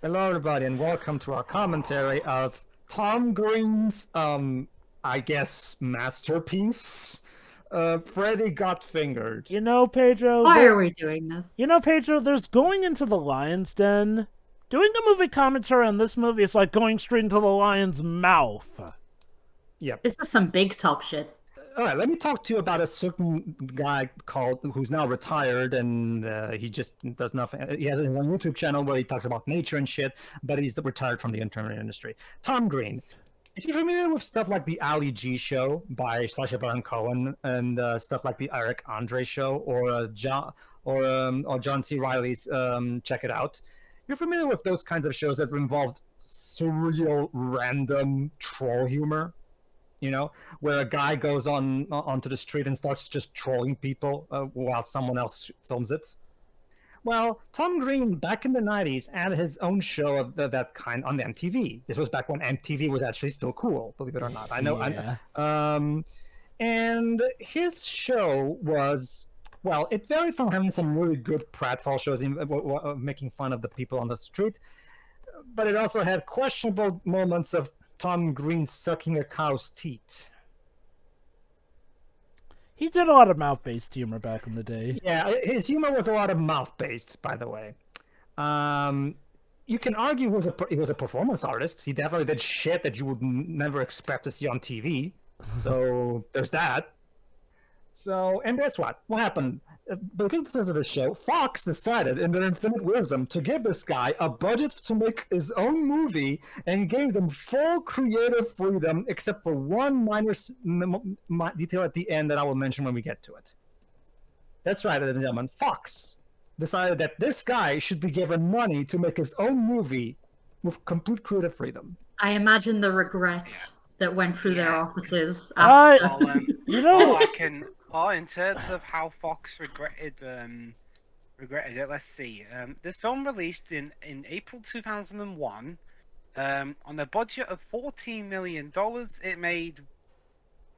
Hello, everybody, and welcome to our commentary of Tom Green's, I guess, masterpiece. Freddy Got Fingered. You know, Pedro. Why are we doing this? Pedro. There's going into the lion's den. Doing a movie commentary on this movie is like going straight into the lion's mouth. Yep. This is some big top shit. All right, let me talk to you about a certain guy who's now retired, and he just does nothing. He has his own YouTube channel where he talks about nature and shit, but he's retired from the entertainment industry. Tom Green. If you're familiar with stuff like the Ali G Show by Sacha Baron Cohen and stuff like the Eric Andre Show or John C. Reilly's Check It Out, you're familiar with those kinds of shows that involve surreal, random troll humor. You know, where a guy goes onto the street and starts just trolling people while someone else films it. Well, Tom Green, back in the 90s, had his own show of that kind on MTV. This was back when MTV was actually still cool, believe it or not. I know. Yeah. And his show was, well, it varied from having some really good pratfall shows making fun of the people on the street, but it also had questionable moments of Tom Green sucking a cow's teat. He did a lot of mouth-based humor back in the day. Yeah, his humor was a lot of mouth-based, by the way. You can argue he was a performance artist. He definitely did shit that you would never expect to see on TV. So there's that. So, and guess what? What happened? Because this is a show, Fox decided in their infinite wisdom to give this guy a budget to make his own movie and gave them full creative freedom, except for one minor detail at the end that I will mention when we get to it. That's right, ladies and gentlemen. Fox decided that this guy should be given money to make his own movie with complete creative freedom. I imagine the regret that went through their offices after. In terms of how Fox regretted it, let's see. This film released in April 2001. On a budget of $14 million, it made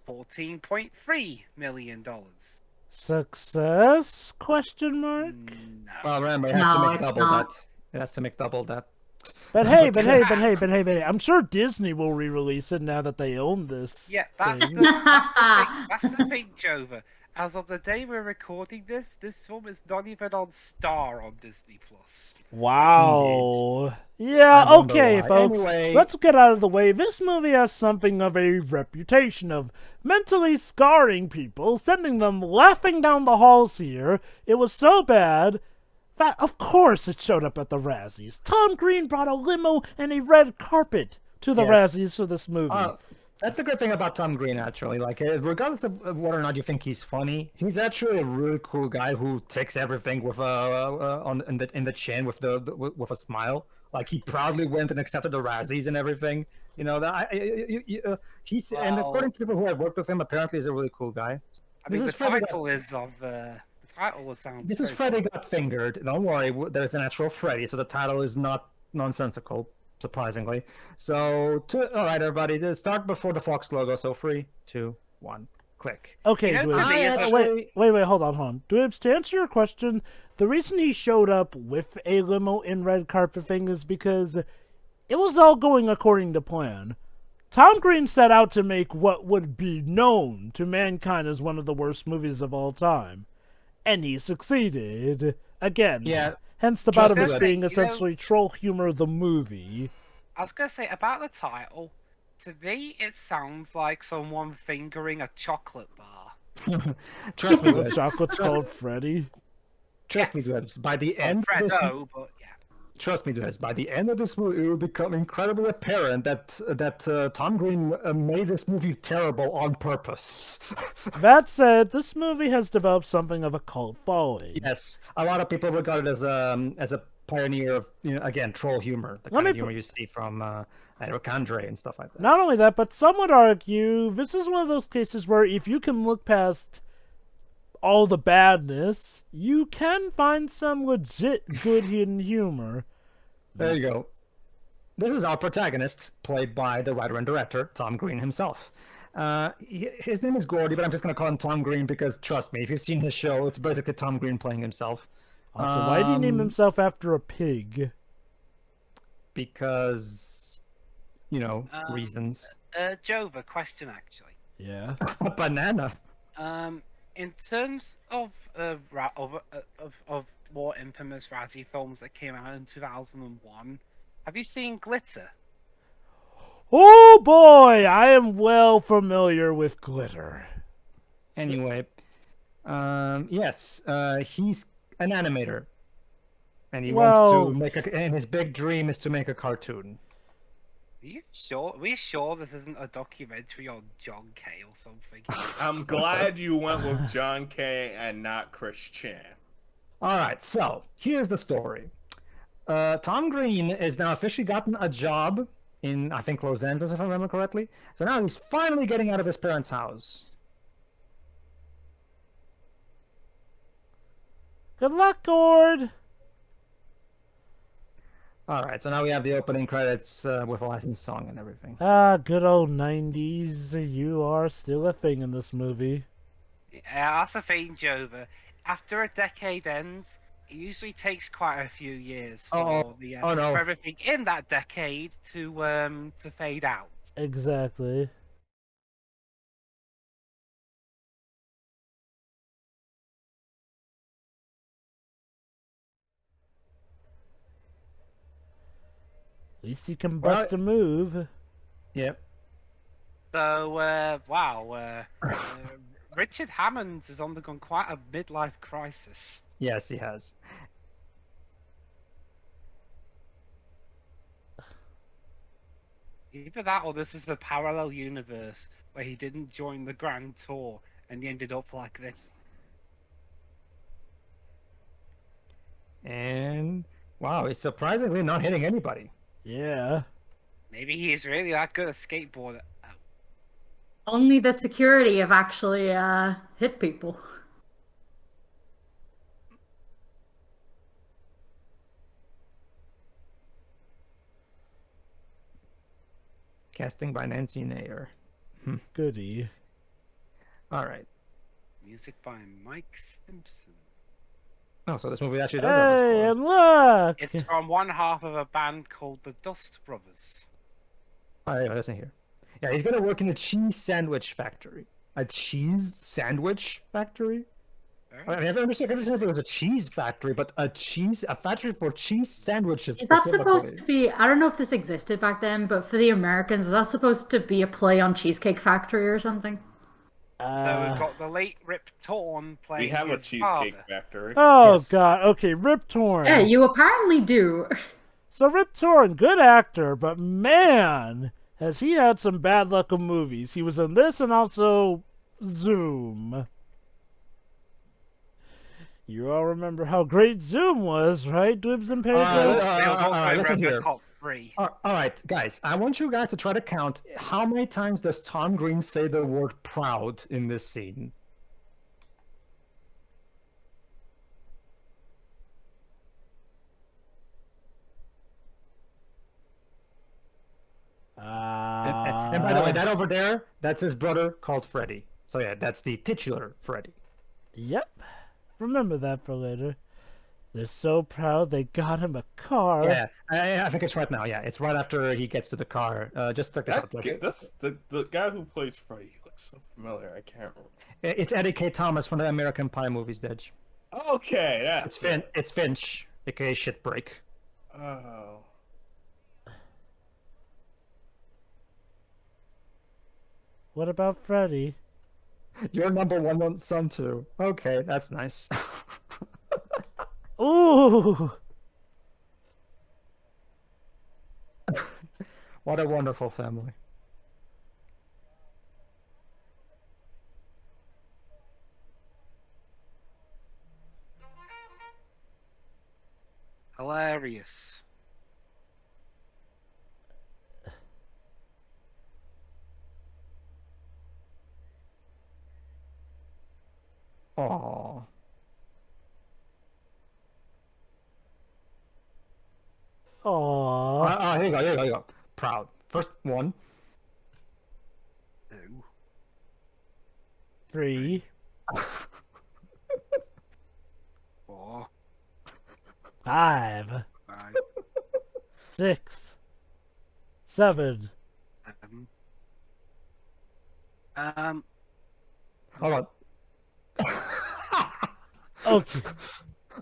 $14.3 million. Success? Question mark. No. Well, remember, it has to make double that. It has to make double that. But hey, I'm sure Disney will re-release it now that they own this. Yeah, that's thing. that's the thing, Jova. As of the day we're recording this film is not even on Star on Disney Plus. Wow. Yeah, okay, folks. Anyway, let's get out of the way. This movie has something of a reputation of mentally scarring people, sending them laughing down the halls here. It was so bad that, of course, it showed up at the Razzies. Tom Green brought a limo and a red carpet to the Razzies for this movie. That's the good thing about Tom Green, actually. Like, regardless of whether or not you think he's funny, he's actually a really cool guy who takes everything with in the chin with with a smile. Like, he proudly went and accepted the Razzies and everything. You know that and according to people who have worked with him, apparently he's a really cool guy. I mean, the title sounds. This is Freddy Got Fingered. Don't worry, there's an actual Freddy, so the title is not nonsensical, surprisingly. So, all right, everybody, start before the Fox logo. So 3, 2, 1, click. Okay, wait, hold on. Dwebs, to answer your question, the reason he showed up with a limo and red carpet thing is because it was all going according to plan. Tom Green set out to make what would be known to mankind as one of the worst movies of all time. And he succeeded. Again. Yeah. Hence the bottom of being essentially troll humor the movie. I was going to say, about the title, to me it sounds like someone fingering a chocolate bar. Trust me, the chocolate's called Freddy. Trust me, Dwebs, by the end of this... Trust me, guys. By the end of this movie, it will become incredibly apparent that Tom Green made this movie terrible on purpose. That said, this movie has developed something of a cult following. Yes, a lot of people regard it as a pioneer of, again, troll humor, the kind of humor you see from Eric Andre and stuff like that. Not only that, but some would argue this is one of those cases where if you can look past all the badness, you can find some legit good hidden humor. There you go. This is our protagonist, played by the writer and director, Tom Green himself. His name is Gordy, but I'm just going to call him Tom Green because, trust me, if you've seen his show, it's basically Tom Green playing himself. Also, why did he name himself after a pig? because, reasons. Jova, question actually. Yeah. A banana. In terms of more infamous Razzie films that came out in 2001, have you seen Glitter? Oh boy, I am well familiar with Glitter. Anyway, yes, he's an animator, and he wants to and his big dream is to make a cartoon. Are we sure this isn't a documentary on John Kay or something? I'm glad you went with John Kay and not Chris Chan. All right, so here's the story. Tom Green has now officially gotten a job in, I think, Los Angeles, if I remember correctly. So now he's finally getting out of his parents' house. Good luck, Gord. All right, so now we have the opening credits with a licensed song and everything. Ah, good old 90s. You are still a thing in this movie. Yeah, that's the thing, Jova. After a decade ends, it usually takes quite a few years for for everything in that decade to fade out. Exactly. At least he can bust a move. Yep. So, Richard Hammond has undergone quite a midlife crisis. Yes, he has. Either that or this is a parallel universe where he didn't join the Grand Tour and he ended up like this. And, wow, he's surprisingly not hitting anybody. Yeah. Maybe he is really that good at skateboarding. Only the security have actually hit people. Casting by Nancy Nayer. Goody. All right. Music by Mike Simpson. Oh, so this movie actually does have a score. Hey, and look! It's from one half of a band called the Dust Brothers. Oh, yeah, listen here. Yeah, he's gonna work in a cheese sandwich factory. A cheese sandwich factory? I mean, I've understood if it was a cheese factory, but a factory for cheese sandwiches. Is that supposed to be? I don't know if this existed back then, but for the Americans, is that supposed to be a play on Cheesecake Factory or something? So we've got the late Rip Torn playing. We have a his Cheesecake father. Factory. Oh, Yes. God. Okay, Rip Torn. Yeah, you apparently do. So Rip Torn, good actor, but man, has he had some bad luck of movies. He was in this and also Zoom. You all remember how great Zoom was, right, Dibs and Pedro? Listen here. Robocop 3. All right, guys. I want you guys to try to count how many times does Tom Green say the word "proud" in this scene. And by the way, that over there, that's his brother called Freddy. So yeah, that's the titular Freddy. Yep. Remember that for later. They're so proud they got him a car. Yeah, I think it's right now. Yeah, it's right after he gets to the car. Just check this out. The guy who plays Freddy looks so familiar. I can't remember. It's Eddie K. Thomas from the American Pie movies, Dej. Okay, that's It's Finch, aka Shitbreak. Oh. What about Freddy? Your number one son too. Okay, that's nice. Ooh! What a wonderful family. Hilarious. Aww. Aww. Here you go. Proud. First one. 2. 3. 4. 5. 5. 6, 7. Hold on. Okay.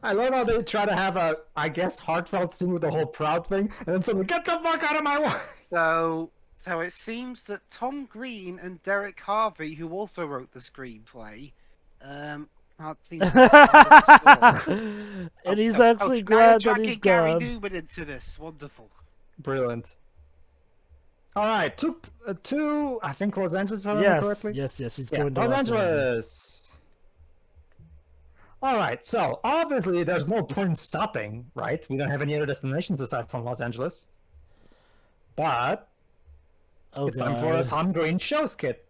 I love how they try to have a, I guess, heartfelt scene with the whole proud thing, and then suddenly, get the fuck out of my way! So it seems that Tom Green and Derek Harvey, who also wrote the screenplay, can't seem to get the story. And he's actually glad that he's Gary gone. Newman into this. Wonderful. Brilliant. All right, to I think Los Angeles, if I remember correctly. Yes, he's Yeah, going to Los Angeles. All right, so obviously there's no point stopping, right? We don't have any other destinations aside from Los Angeles. But it's time for a Tom Green shows kit.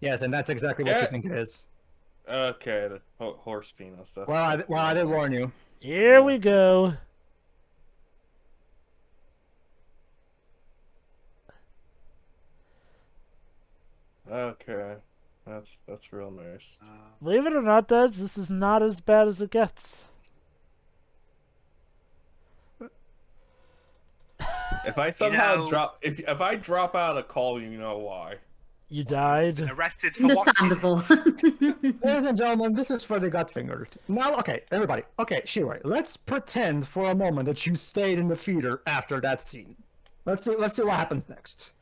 Yes, and that's exactly what you think it is. Okay, the horse penis. That's Well, I did warn you. Here we go. Okay, that's real nice. Believe it or not, Des, this is not as bad as it gets. If I somehow if I drop out of call, you know why. You died. Arrested for Understandable. Ladies and gentlemen, this is Freddy Gutfinger. Now, okay, everybody. Okay, Shiroi, let's pretend for a moment that you stayed in the theater after that scene. Let's see what happens next.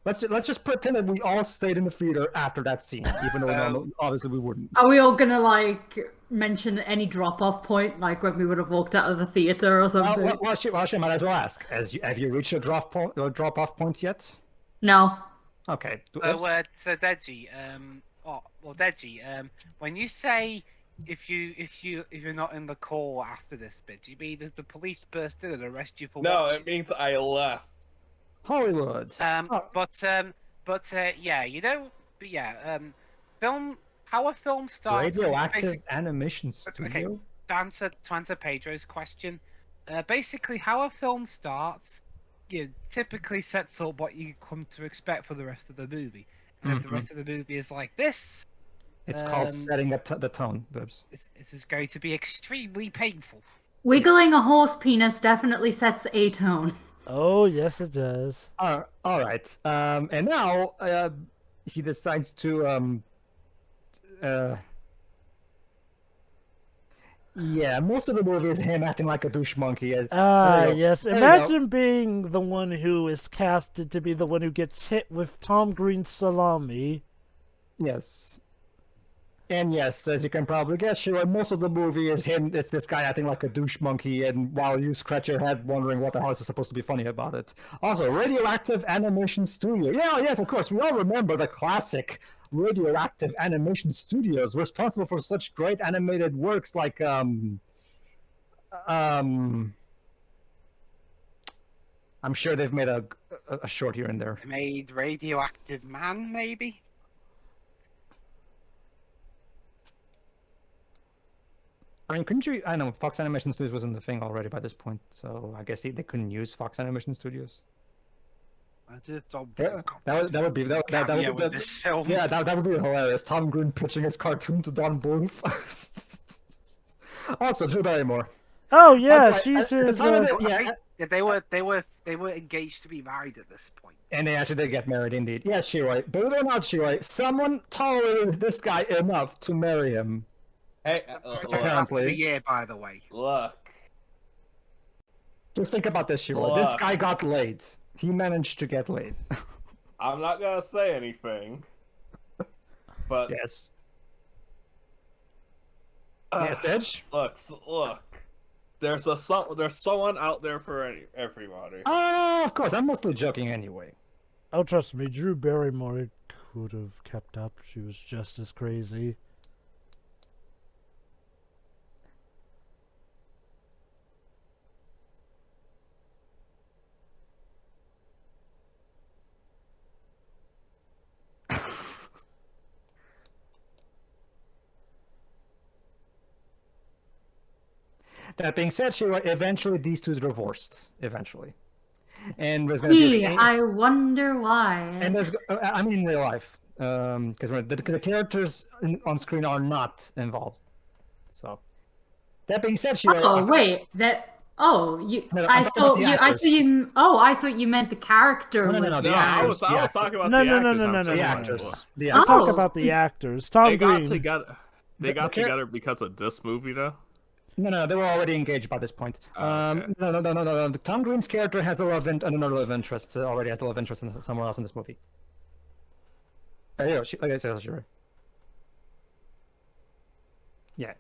Let's just pretend that we all stayed in the theater after that scene, even though obviously we wouldn't. Are we all gonna like mention any drop-off point, like when we would have walked out of the theater or something? Well, she might as well ask. Have you reached a drop-off point yet? No. Okay. So Deji, Deji, when you say if you're not in the call after this bit, do you mean that the police burst in and arrest you for watching? It means I left. Hollywood. Film. How a film starts. Radioactive animation studio. Okay, to answer Pedro's question, basically how a film starts, typically sets up what you come to expect for the rest of the movie. And if the rest of the movie is like this, it's called setting the tone, Bibs. This is going to be extremely painful. Wiggling a horse penis definitely sets a tone. Oh, yes, it does. All right. And now he decides to yeah, most of the movie is him acting like a douche monkey. Yes. Imagine being the one who is casted to be the one who gets hit with Tom Green's salami. Yes. And yes, as you can probably guess, sure, most of the movie is him. It's this guy acting like a douche monkey, and while you scratch your head wondering what the hell is supposed to be funny about it. Also, Radioactive Animation Studio. Yeah, yes, of course, we all remember the classic Radioactive Animation Studios, responsible for such great animated works like I'm sure they've made a short here and there. They made Radioactive Man, maybe. I mean, couldn't you? I know Fox Animation Studios was in the thing already by this point, so I guess they couldn't use Fox Animation Studios. That would be this film. Yeah, that would be hilarious. Tom Green pitching his cartoon to Don Bluth. Also, Drew Barrymore. Oh yeah, she's his. They were engaged to be married at this point. And they actually did get married, indeed. Yes, Shiroi. Believe it or not, Shiroi, someone tolerated this guy enough to marry him. Hey, apparently. The year, by the way. Look. Just think about this, Shiroi. This guy got laid. He managed to get laid. I'm not gonna say anything. But yes. Yes, Edge. Look. There's someone out there for everybody. Oh, of course. I'm mostly joking anyway. Oh, trust me, Drew Barrymore could have kept up. She was just as crazy. That being said, eventually these two divorced. Eventually, and there's going to be. I wonder why. And there's, I mean, in real life, because the characters on screen are not involved. So, that being said, wait, that Oh, No, I I'm talking about thought the you. I actors. thought you. Oh, I thought you meant the character. No, was the No, I was actors. talking about No, the no, no, actors. no, I'm no, just no, The no, like, actors. The I'm actors. talking Oh. about the actors. Tom They got Green. together. They got together because of this movie, though. No, they were already engaged by this point. Okay. No. The Tom Green's character has a love another love interest. Already has a love interest in someone else in this movie. There you go. Okay, so sure. Yeah.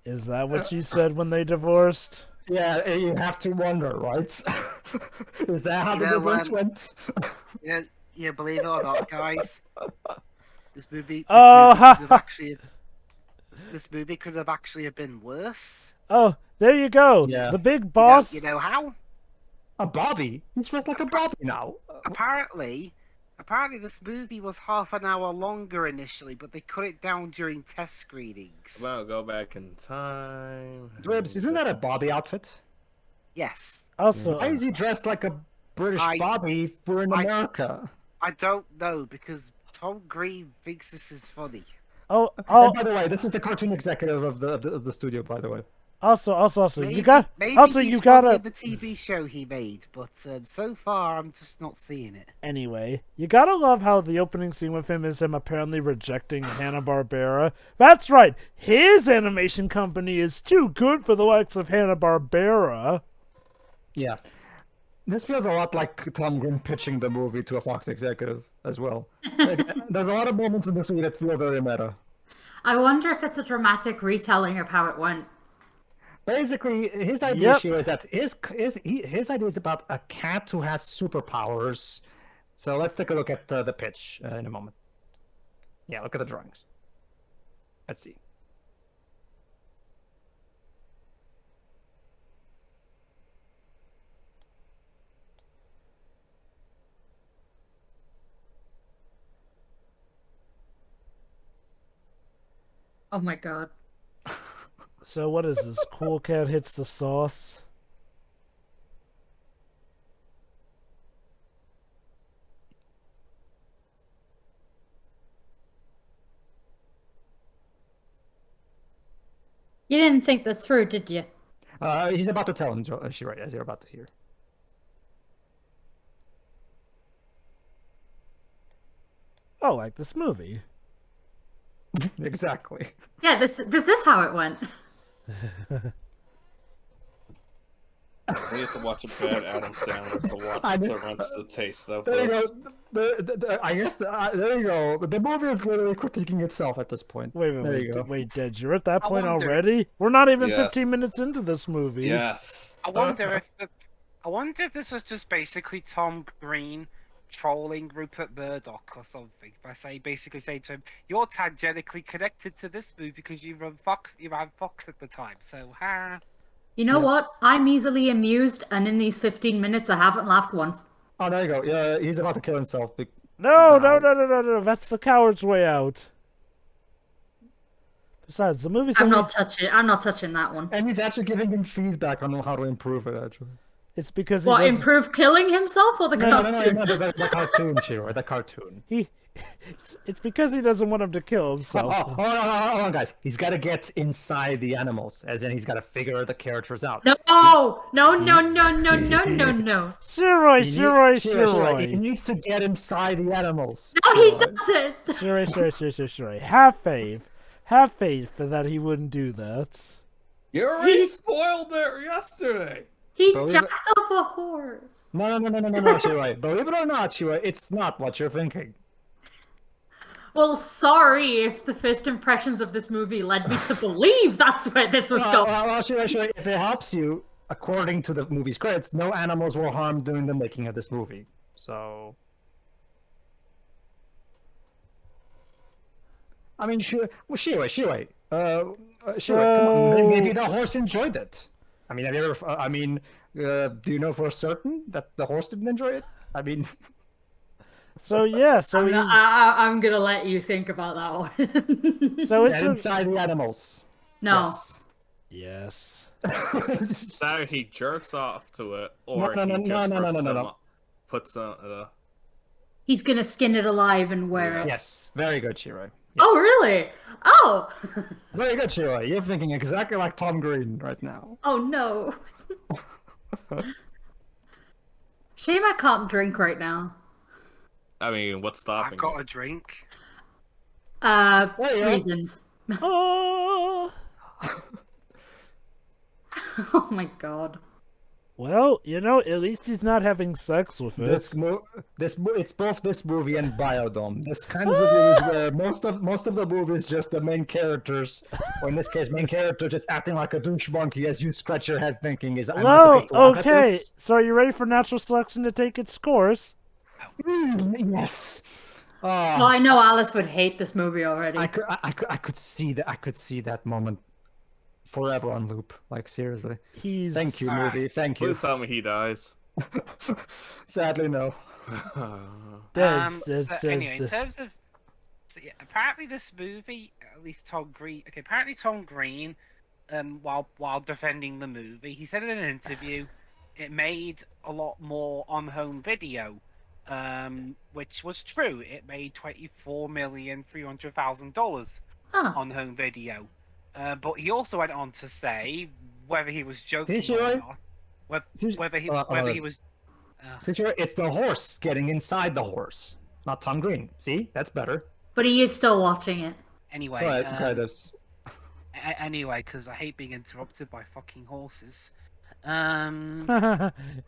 Is that what she said when they divorced? Yeah, you have to wonder, right? Is that how the divorce went? Yeah, believe it or not, guys, this movie could have actually been worse. Oh, there you go. Yeah. The big boss. You know how? A Bobby? He's dressed like a Bobby now. Apparently, this movie was half an hour longer initially, but they cut it down during test screenings. Well, go back in time. Dribs, isn't that a Bobby outfit? Yes. Also, Why is he dressed like a British Bobby if we're in America? I don't know, because Tom Green thinks this is funny. oh, And by the way, this is the cartoon executive of the studio, by the way. also, Maybe, you got. maybe Also, he's you funny gotta. in the TV show he made, but so far I'm just not seeing it. Anyway, you gotta love how the opening scene with him is him apparently rejecting Hanna-Barbera. That's right, his animation company is too good for the likes of Hanna-Barbera. Yeah. This feels a lot like Tom Green pitching the movie to a Fox executive as well. There's a lot of moments in this movie that feel very meta. I wonder if it's a dramatic retelling of how it went. Basically, his idea Yep. here is that his idea is about a cat who has superpowers. So let's take a look at the pitch in a moment. Yeah, look at the drawings. Let's see. Oh my god. So what is this? Cool Cat hits the sauce? You didn't think this through, did you? He's about to tell him, Shirai, as you're about to hear. Oh, like this movie. Exactly. Yeah, this is how it went. We need to watch a bad Adam Sandler to wrench the taste of There you this. go. I guess there you go. The movie is literally critiquing itself at this point. There you go. Wait, Dej, you're at that I point wonder- already? We're not even Yes. 15 minutes into this movie. Yes. I wonder if this was just basically Tom Green trolling Rupert Murdoch or something by basically saying to him, "You're tangentially connected to this movie because you ran Fox at the time." So, You know what? I'm easily amused, and in these 15 minutes, I haven't laughed once. Oh, there you go. Yeah, he's about to kill himself. No, Wow. no. That's the coward's way out. Besides, the movie's I'm only... not touching that one. And he's actually giving him feedback on how to improve it, actually. It's because he What, doesn't... improve killing himself or the No, cartoon? the cartoon, Shiro, the cartoon. It's because he doesn't want him to kill himself. Hold on, guys. He's got to get inside the animals, as in he's got to figure the characters out. No. Shiroi. He needs to get inside the animals. No, he doesn't. Shiroi. Have faith. Have faith that he wouldn't do that. You already spoiled it yesterday. He Believe jacked off a horse. No, Shiro. Believe it or not, Shiro, it's not what you're thinking. Well, sorry if the first impressions of this movie led me to believe that's where this was going. Well, Shiro, if it helps you, according to the movie's credits, no animals were harmed during the making of this movie. So, I mean, Shiro, come on, maybe the horse enjoyed it. I mean, have you ever? Do you know for certain that the horse didn't enjoy it? I mean, I'm gonna let you think about that one. So get inside the animals. No. Yes. Either he jerks off to it, or No. puts on He's gonna skin it alive and wear it. Yes, very good, Shiro. Yes. Oh, really? Oh! Very good, Shiro. You're thinking exactly like Tom Green right now. Oh, no. Shame I can't drink right now. I mean, what's stopping I've got you? a drink. Reasons. Oh. Oh my god. Well, you know, at least he's not having sex with it. It's both this movie and Biodome. This kind of movies where most of the movie is just the main characters, or in this case, main character just acting like a douche monkey as you scratch your head thinking, "Am I Well, supposed to laugh at okay. this?" So are you ready for natural selection to take its course? Yes. Well, I know Alice would hate this movie already. I could see that. I could see that moment forever on loop. Like seriously. Thank you, movie. Thank you. Please tell me he dies. Sadly, no. Anyway, in terms of apparently this movie, at least Tom Green. Okay, apparently Tom Green, while defending the movie, he said in an interview, it made a lot more on home video, which was true. It made $24,300,000 on home video. But he also went on to say whether he was joking or not. Whether he was. It's the horse getting inside the horse, not Tom Green. See, that's better. But he is still watching it. Anyway, anyway, because I hate being interrupted by fucking horses.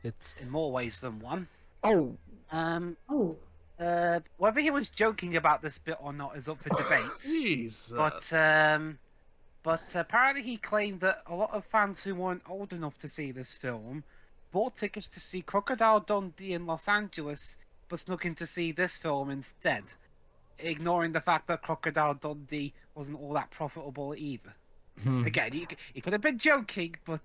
It's in more ways than one. Whether he was joking about this bit or not is up for debate. Jesus. But apparently he claimed that a lot of fans who weren't old enough to see this film bought tickets to see Crocodile Dundee in Los Angeles, but snuck in to see this film instead, ignoring the fact that Crocodile Dundee wasn't all that profitable either. Again, he could have been joking, but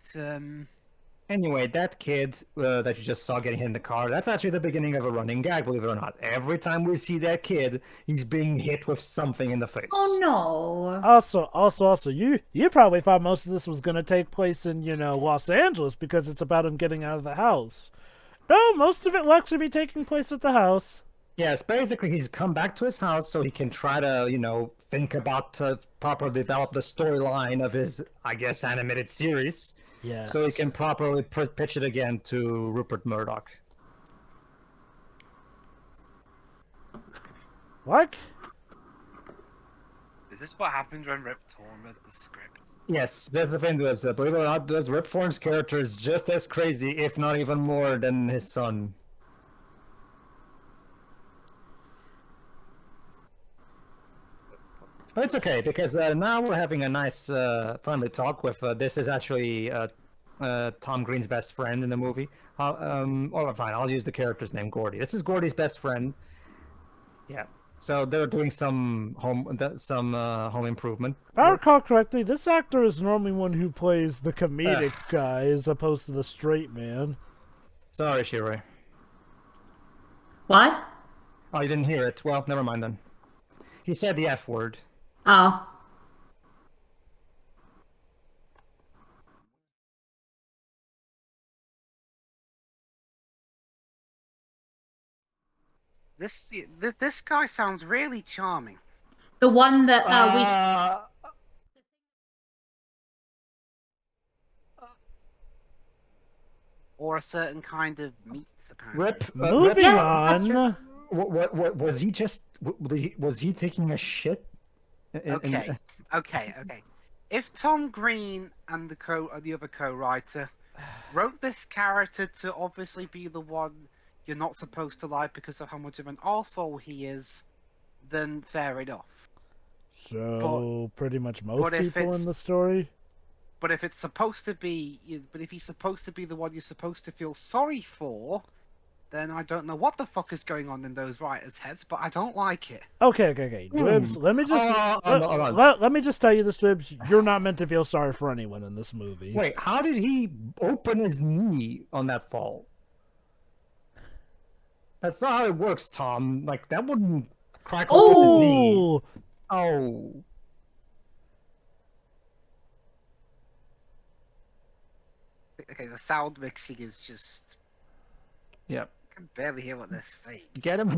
Anyway, that kid that you just saw getting hit in the car, that's actually the beginning of a running gag, believe it or not. Every time we see that kid, he's being hit with something in the face. Oh no. Also, you probably thought most of this was going to take place in, Los Angeles because it's about him getting out of the house. No, most of it will actually be taking place at the house. Yes, basically he's come back to his house so he can try to, think about properly develop the storyline of his, I guess, animated series. Yes. So he can properly pitch it again to Rupert Murdoch. What? is this what happens when Rip Torn read the script? Yes, that's the thing. Believe it or not, Rip Torn's character is just as crazy, if not even more, than his son. But it's okay, because now we're having a nice, friendly talk with, this is actually Tom Green's best friend in the movie. Fine, I'll use the character's name, Gordy. This is Gordy's best friend. Yeah, so they're doing some home improvement. If I recall correctly, this actor is normally one who plays the comedic guy as opposed to the straight man. Sorry, Shiroi. What? Oh, you didn't hear it? Well, never mind then. He said the F word. Oh. This guy sounds really charming. The one that Or a certain kind of meat, apparently. Rip. Moving on. What was he just? Was he taking a shit? Okay. If Tom Green and the other co-writer wrote this character to obviously be the one you're not supposed to like because of how much of an arsehole he is, then fair enough. So pretty much most people in the story. But if it's supposed to be, if he's supposed to be the one you're supposed to feel sorry for, then I don't know what the fuck is going on in those writers' heads, but I don't like it. Okay. Dribs, let me just let me just tell you this, Dribs. You're not meant to feel sorry for anyone in this movie. Wait, how did he open his knee on that fall? That's not how it works, Tom. Like, that wouldn't crack open his knee. Oh. Okay, the sound mixing is just... Yep. I can barely hear what they're saying. Get him a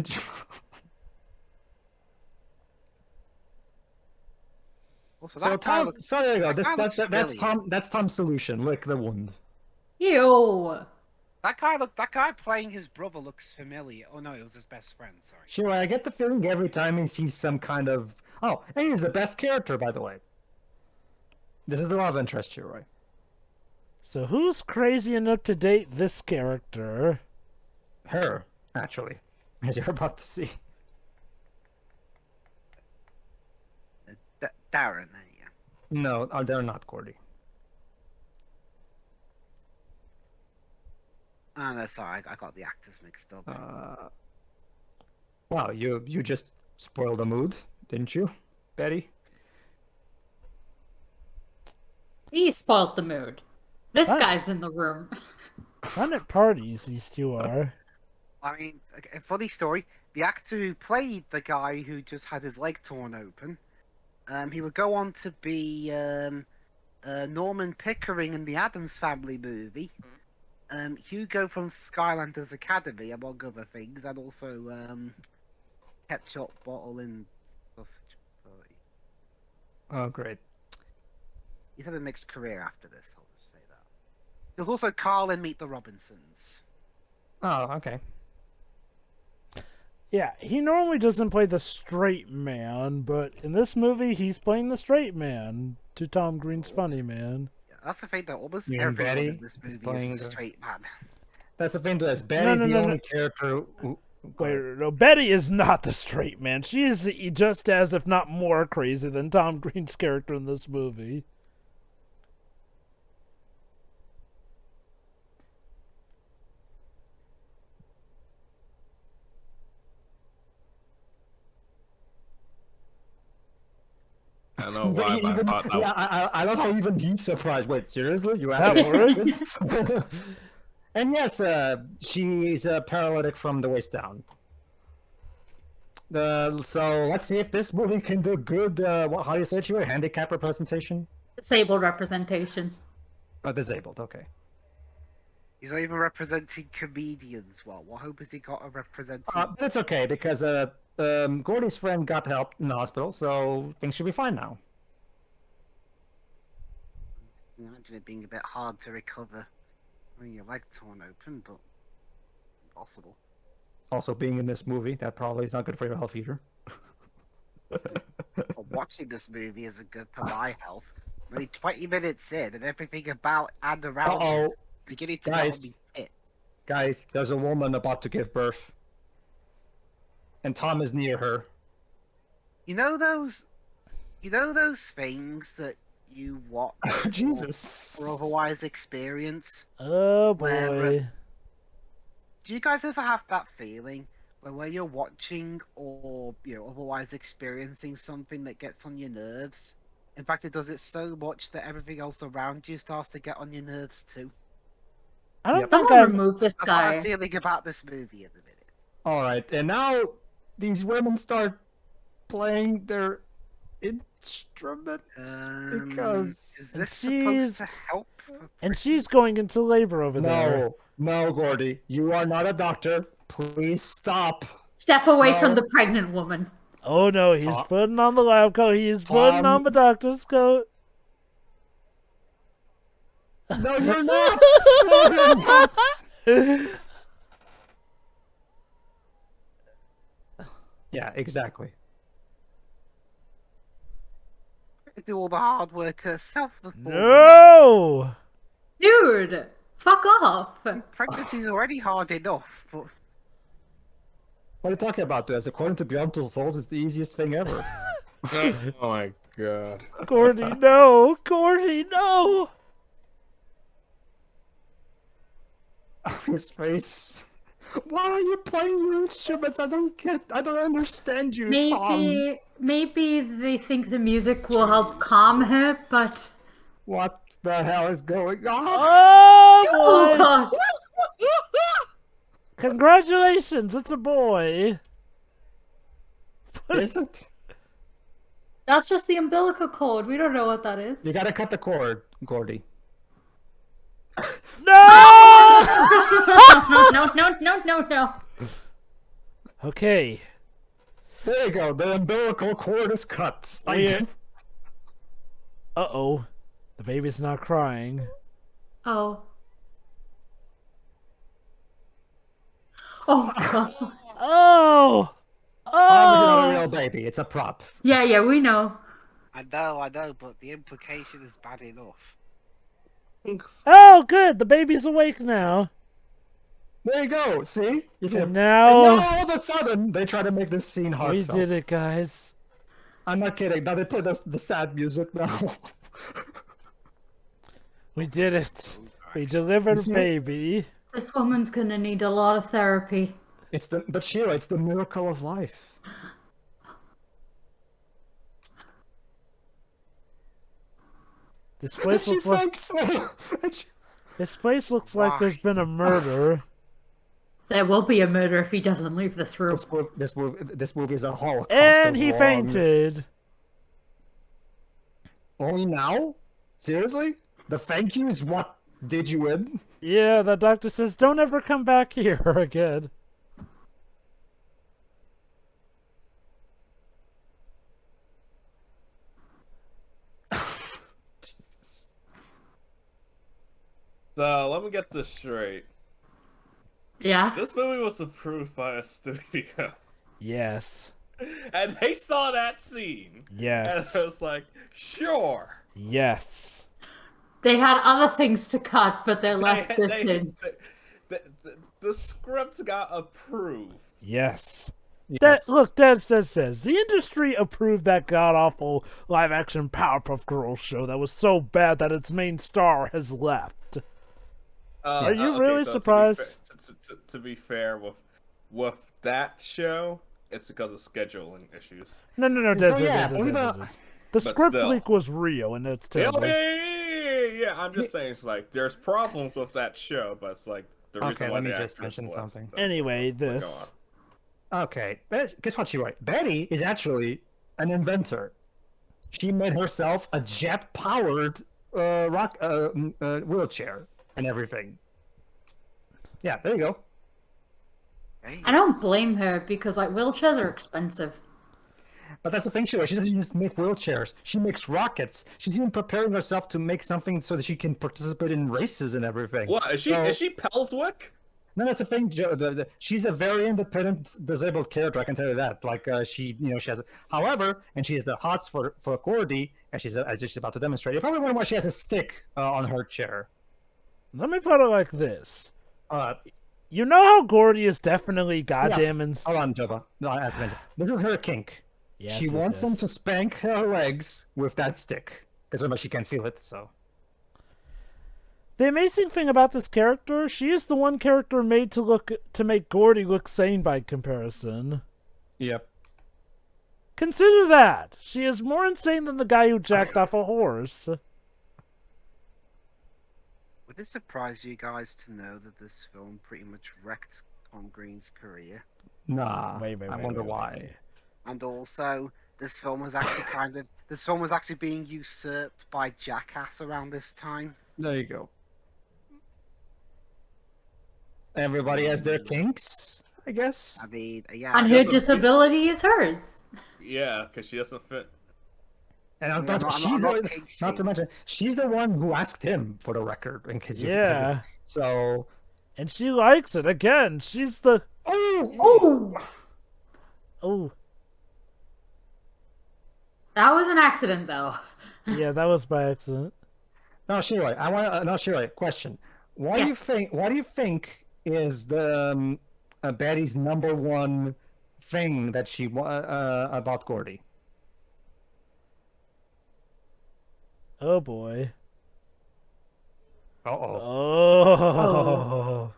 Also, So that guy Tom, looks, so there you go. that guy looks That's familiar. Tom. That's Tom's solution. Lick the wound. Ew. That guy playing his brother looks familiar. Oh no, it was his best friend. Sorry. Sure, I get the feeling every time he sees some kind of. Oh, and he's the best character, by the way. This is the love interest, Shiroi. So who's crazy enough to date this character? Her, actually, as you're about to see. Darren, there you go. No, they're not Gordy. Oh no, sorry, I got the actors mixed up. Wow, you just spoiled the mood, didn't you, Betty? He spoilt the mood. This What? guy's in the room. Fun at parties, these two are. I mean, a funny story. The actor who played the guy who just had his leg torn open, he would go on to be Norman Pickering in the Addams Family movie. Hugo from Skylanders Academy, among other things, and also Ketchup Bottle in Sausage Party. Oh, great. He's had a mixed career after this, I'll just say that. There's also Carl in Meet the Robinsons. Oh, okay. Yeah, he normally doesn't play the straight man, but in this movie, he's playing the straight man to Tom Green's funny man. Yeah, that's the thing that almost You mean everyone Betty in this is movie playing is the the- straight man. That's the thing to us. Betty's no, the no, only no. character who... Wait, no, Betty is not the straight man. She is just as, if not more, crazy than Tom Green's character in this movie. I know why I thought that. Yeah, I love how even he's surprised. Wait, seriously? You That actually accept this? And yes, she's a paralytic from the waist down. So let's see if this movie can do good. How do you say it? You handicap representation? Disabled representation. Oh, disabled. Okay. He's not even representing comedians well. What hope has he got of representing? But it's okay because Gordy's friend got help in the hospital, so things should be fine now. Imagine it being a bit hard to recover when your leg torn open, but impossible. Also, being in this movie, that probably is not good for your health either. Well, watching this movie isn't good for my health. I'm only 20 minutes in, and everything about and around me is Uh-oh. beginning to Guys. get on me pit. Guys, there's a woman about to give birth. And Tom is near her. You know those things that you watch Jesus. or otherwise experience? Oh Where, boy. Do you guys ever have that feeling where you're watching or otherwise experiencing something that gets on your nerves? In fact, it does it so much that everything else around you starts to get on your nerves too. I don't Yep. think Someone I've... remove this That's what guy. I'm feeling about this movie at the minute. Alright, and now these women start playing their instruments Is because... this she's- supposed to help? And she's going into labor over there. No, Gordy. You are not a doctor. Please stop. Step away from No. the pregnant woman. Oh no, he's Tom- putting on the lab coat. He's putting Tom- on the doctor's coat. No, you're not. No, you're not. Yeah, exactly. Do all the hard work herself. No! Dude, fuck off. Pregnancy's already hard enough. But What are you talking about, Des? According to Beyond Two Souls, it's the easiest thing ever. Oh my god. Gordy, no! Gordy, no! His face. Why are you playing your instruments? I don't understand you, Tom. Maybe they think the music will help calm her, but What the hell is going on? Oh oh boy! gosh, Congratulations, it's a boy. Is it? that's just the umbilical cord. We don't know what that is. You gotta cut the cord, Gordy. No! No. Okay. There you go. The umbilical cord is cut. Uh-oh. The baby's not crying. Oh. Oh god. Oh! Obviously not a Oh! real baby. It's a prop. Yeah, we know. I know, but the implication is bad enough. Oh, good. The baby's awake now. There you go. See? And now all of a sudden, they try to make this scene we heartfelt. did it, guys. I'm not kidding. Now they play the sad music now. We did it. We delivered a baby. This woman's gonna need a lot of therapy. But Shira, it's the miracle of life. This place looks like there's been a murder. There will be a murder if he doesn't leave this room. This movie is a holocaust. And of he wrong. fainted. Only now? Seriously? The thank you is what did you in? Yeah, the doctor says, don't ever come back here again. Jesus. So, let me get this straight. Yeah. This movie was approved by a studio. Yes. And they saw that scene. Yes. And I was like, sure. Yes. They had other things to cut, but they left this in. The script got approved. Yes. Yes. Look, Dad says the industry approved that god-awful live-action Powerpuff Girls show that was so bad that its main star has left. Are you really surprised? To be fair, with that show, it's because of scheduling issues. No, Yeah, the script leak was real, and it's terrible. Yeah, I'm just saying, it's like, there's problems with that show, but it's like, the reason why let me the just actress mention left, something. but- Anyway, but go this. on. Okay, guess what she wrote? Betty is actually an inventor. She made herself a jet-powered wheelchair and everything. Yeah, there you go. I don't blame her because like wheelchairs are expensive. But that's the thing, she doesn't just make wheelchairs. She makes rockets. She's even preparing herself to make something so that she can participate in races and everything. What, is she Pelswick? No, that's the thing, Joe. She's a very independent, disabled character. I can tell you that. Like she has. However, and she has the hots for Gordy, and she's as she's about to demonstrate. You probably wonder why she has a stick on her chair. Let me put it like this. You know how Gordy is definitely goddamn Hold on, Jova. No, I have to mention. This is her kink. Yes, She wants him to spank her legs with that stick. Because remember, she can't feel it, so. The amazing thing about this character, she is the one character made to make Gordy look sane by comparison. Yep. Consider that! She is more insane than the guy who jacked off a horse. Would it surprise you guys to know that this film pretty much wrecked Tom Green's career? Nah. Wait, I wonder why. And also, this film was actually being usurped by Jackass around this time. There you go. Everybody has their kinks, I guess. I mean, yeah. And her disability is hers. Yeah, because she doesn't fit. And I was Yeah, not to mention, she's the one who asked him for the record. In case Yeah. So. And she likes it. Again, she's the... Oh! That was an accident, though. Yeah, that was by accident. No, Shirley, I want no, Shirley, question. What do you think is the Betty's #1 thing that she about Gordy? Oh boy. Uh-oh. Oh.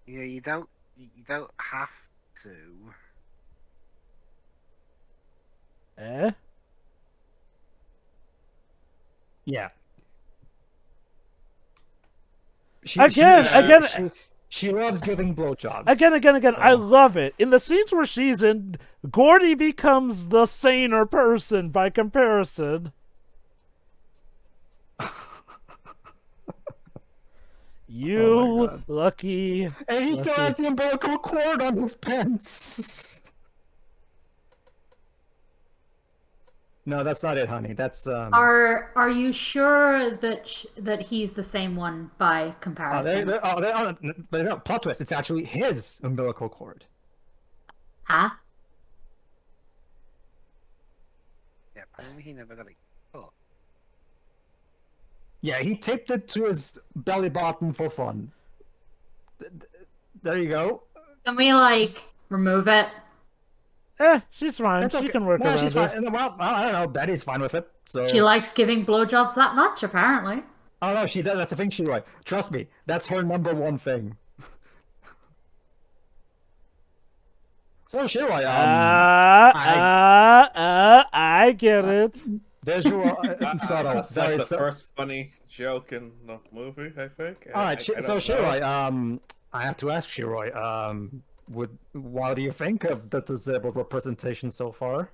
Yeah, you don't have to. Eh? Yeah. Again. She loves giving blowjobs. Again. I love it. In the scenes where she's in, Gordy becomes the saner person by comparison. You lucky. And he still has the umbilical cord on his pants. No, that's not it, honey. That's Are you sure that he's the same one by comparison? Plot twist. It's actually his umbilical cord. Huh? Yeah, apparently he never got it. Oh. Yeah, he taped it to his belly button for fun. There you go. Can we like remove it? She's fine. That's She okay. can work No, around she's it. fine. Well, I don't know. Betty's fine with it. So She likes giving blowjobs that much, apparently. Oh no, she does. That's the thing, Shiroi. Trust me, that's her number one thing. So Shiroi, I get it. visual, subtle. That's like Very the subtle. first funny joke in the movie, I think. All right, I so don't know. Shiroi, I have to ask Shiroi, what do you think of the disabled representation so far?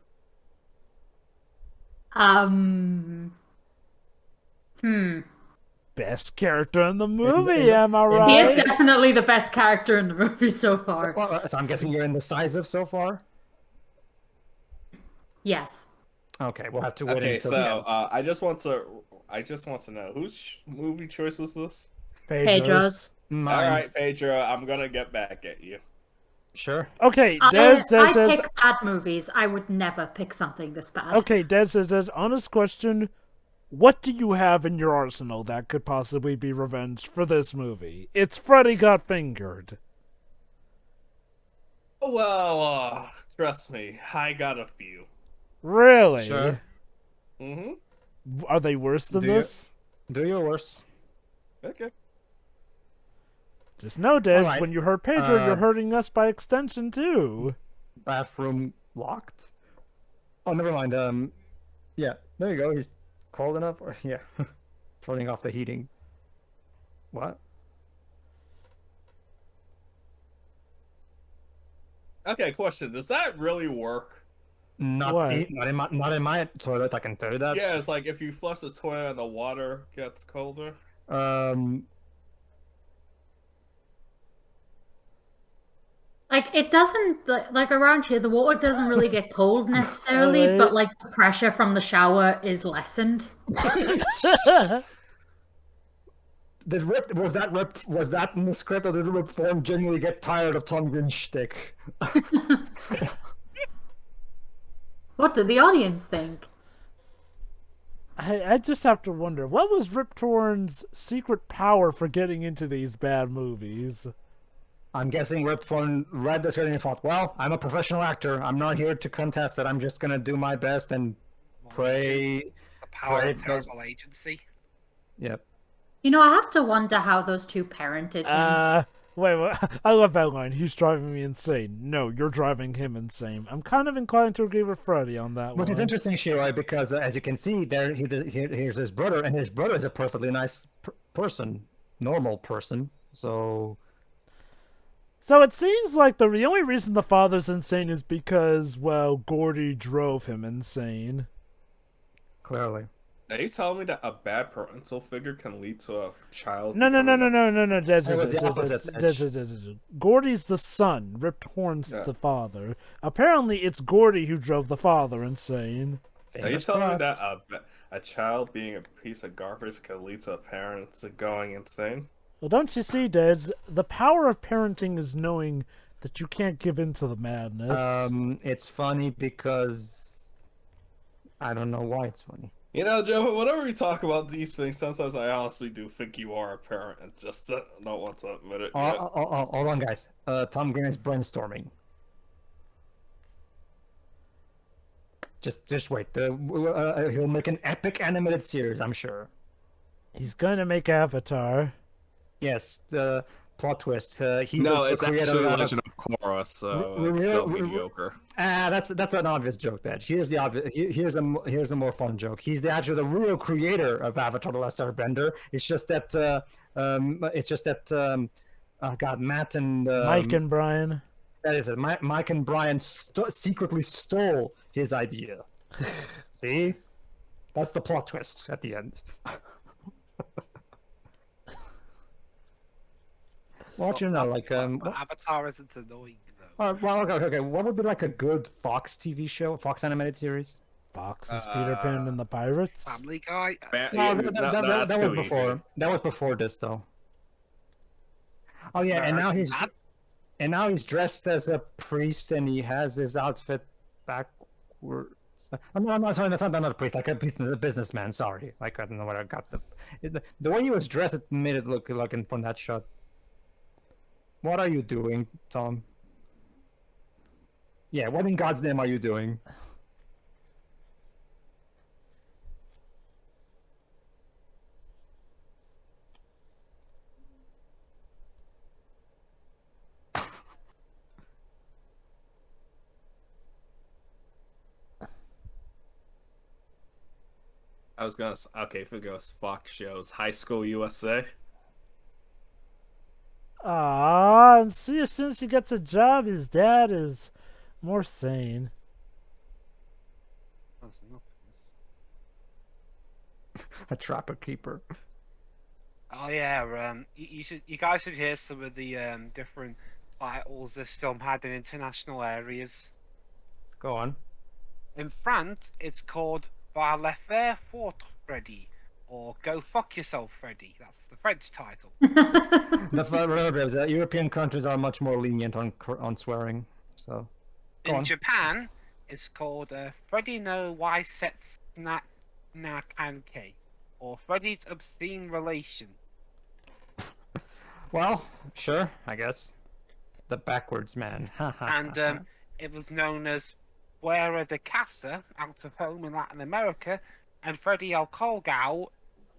Best character in the movie, am I He right? is definitely the best character in the movie so far. So I'm guessing you're indecisive so far. Yes. Okay, we'll have to wait Okay, until so the end. I just want to know whose movie choice was this? Pedro's. Mine. All right, Pedro, I'm gonna get back at you. Sure. Okay, I Des says, pick bad movies. I would never pick something this bad. okay, Des says, honest question, what do you have in your arsenal that could possibly be revenge for this movie? It's Freddy Got Fingered. Well, trust me, I got a few. Really? Sure. Mm-hmm. Are they worse than Do you- this? Do your worst. Okay. Just know, Des, Alright, when you hurt Pedro, you're hurting us by extension, too. Bathroom locked? Oh, never mind. Yeah, there you go. He's cold enough. Yeah, turning off the heating. What? Okay, question. Does that really work? Not What? not in my toilet. I can tell you that. Yeah, it's like if you flush the toilet and the water gets colder. Like it doesn't like around here the water doesn't really get cold necessarily, Alright. but like the pressure from the shower is lessened. Did Rip was that in the script, or did Rip Form genuinely get tired of Tom Green's shtick? What did the audience think? I just have to wonder, what was Rip Torn's secret power for getting into these bad movies? I'm guessing Rip Form read the script and thought, "Well, I'm a professional actor. I'm not here to contest it. I'm just gonna do my best and pray." The power Pray of terrible agency. Yep. You know, I have to wonder how those two parented him. Wait, I love that line. He's driving me insane. No, you're driving him insane. I'm kind of inclined to agree with Freddy on that one. Which is interesting, Shiroi, because as you can see, there here's his brother, and his brother is a perfectly nice person, normal person. So it seems like the only reason the father's insane is because, well, Gordy drove him insane. clearly, Are you telling me that a bad parental figure can lead to a child? No. It was the opposite, Gordy's the son. Rip Torn's the father. Apparently, it's Gordy who drove the father insane. Are you Fingers telling me crossed. that a child being a piece of garbage can lead to a parent going insane? Well, don't you see, Des? The power of parenting is knowing that you can't give in to the madness. It's funny because I don't know why it's funny. You know, Joe, whenever we talk about these things, sometimes I honestly do think you are a parent and just don't want to admit it yet. Hold on, guys. Tom Green is brainstorming. Just wait. He'll make an epic animated series, I'm sure. He's gonna make Avatar. Yes, the plot twist. He's No, the it's creator actually of Legend of Korra, so We- it's we- still we- mediocre. that's an obvious joke. That here's the obvious. Here's a more fun joke. He's the real creator of Avatar: The Last Airbender. It's just that God, Matt and Mike and Brian. that is it. Mike and Brian secretly stole his idea. See, that's the plot twist at the end. What you know, like Avatar isn't annoying though. well, okay. What would be like a good Fox TV show, Fox animated series? Fox's Peter Pan and the Pirates. Family Guy. No, that was too before. easy. That was before this, though. Oh yeah, and now he's dressed as a priest, and he has his outfit backwards. I'm sorry, that's not a priest. Like a businessman. Sorry, like I don't know what I got the way he was dressed. It made it look like from that shot. What are you doing, Tom? Yeah, what in God's name are you doing? I was gonna. Okay, if it goes Fox shows, High School USA. And see, as soon as he gets a job, his dad is more sane. A trapper keeper. Oh yeah, you guys should hear some of the different titles this film had in international areas. Go on. In France, it's called "Va le faire fort, Freddy," or "Go fuck yourself, Freddy." That's the French title. The European countries are much more lenient on swearing. So. Go In on. Japan, it's called "Freddy no Waisetsu na Kankei," or "Freddy's obscene relation." Well, sure, I guess. The backwards man. And it was known as Fuera de Casa, out of home in Latin America, and Freddy el Colgao,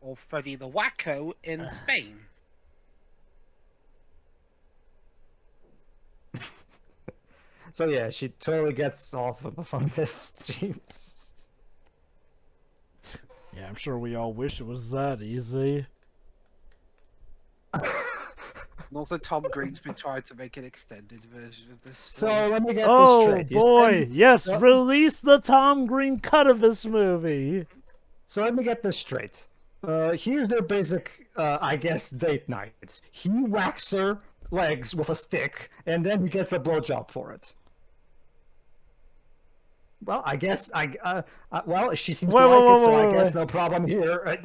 or Freddy the Wacko, in Spain. So yeah, she totally gets off on this seems. Yeah, I'm sure we all wish it was that easy. And also, Tom Green's been trying to make an extended version of this. So film. let me get this Oh straight. boy, yes, release the Tom Green cut of this movie. So let me get this straight. Here's their basic, I guess, date nights. He whacks her legs with a stick, and then he gets a blowjob for it. Well, I guess well, she seems to like it, so I guess no problem here.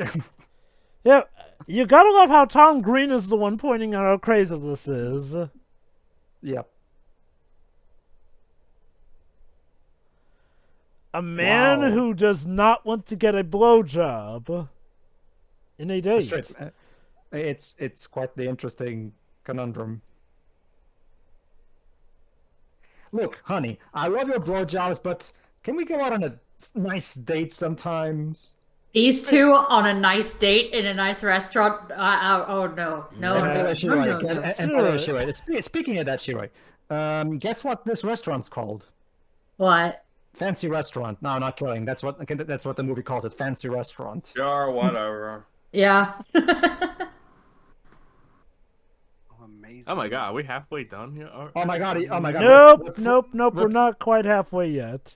Yeah, you gotta love how Tom Green is the one pointing out how crazy this is. Yep. A man Wow. who does not want to get a blowjob in a date. Straight. It's quite the interesting conundrum. Look, honey, I love your blowjobs, but can we go out on a nice date sometimes? These two on a nice date in a nice restaurant. Oh no, no, And no, by the way, no, Shiroi, no, no. and by the way, Shiroi, speaking of that, Shiroi, guess what this restaurant's called? What? Fancy restaurant. No, not kidding. That's what the movie calls it. Fancy restaurant. Sure, whatever. Yeah. Amazing. Oh my god, are we halfway done here? Oh my god! Oh my god! Nope. We're Rip- not quite halfway yet.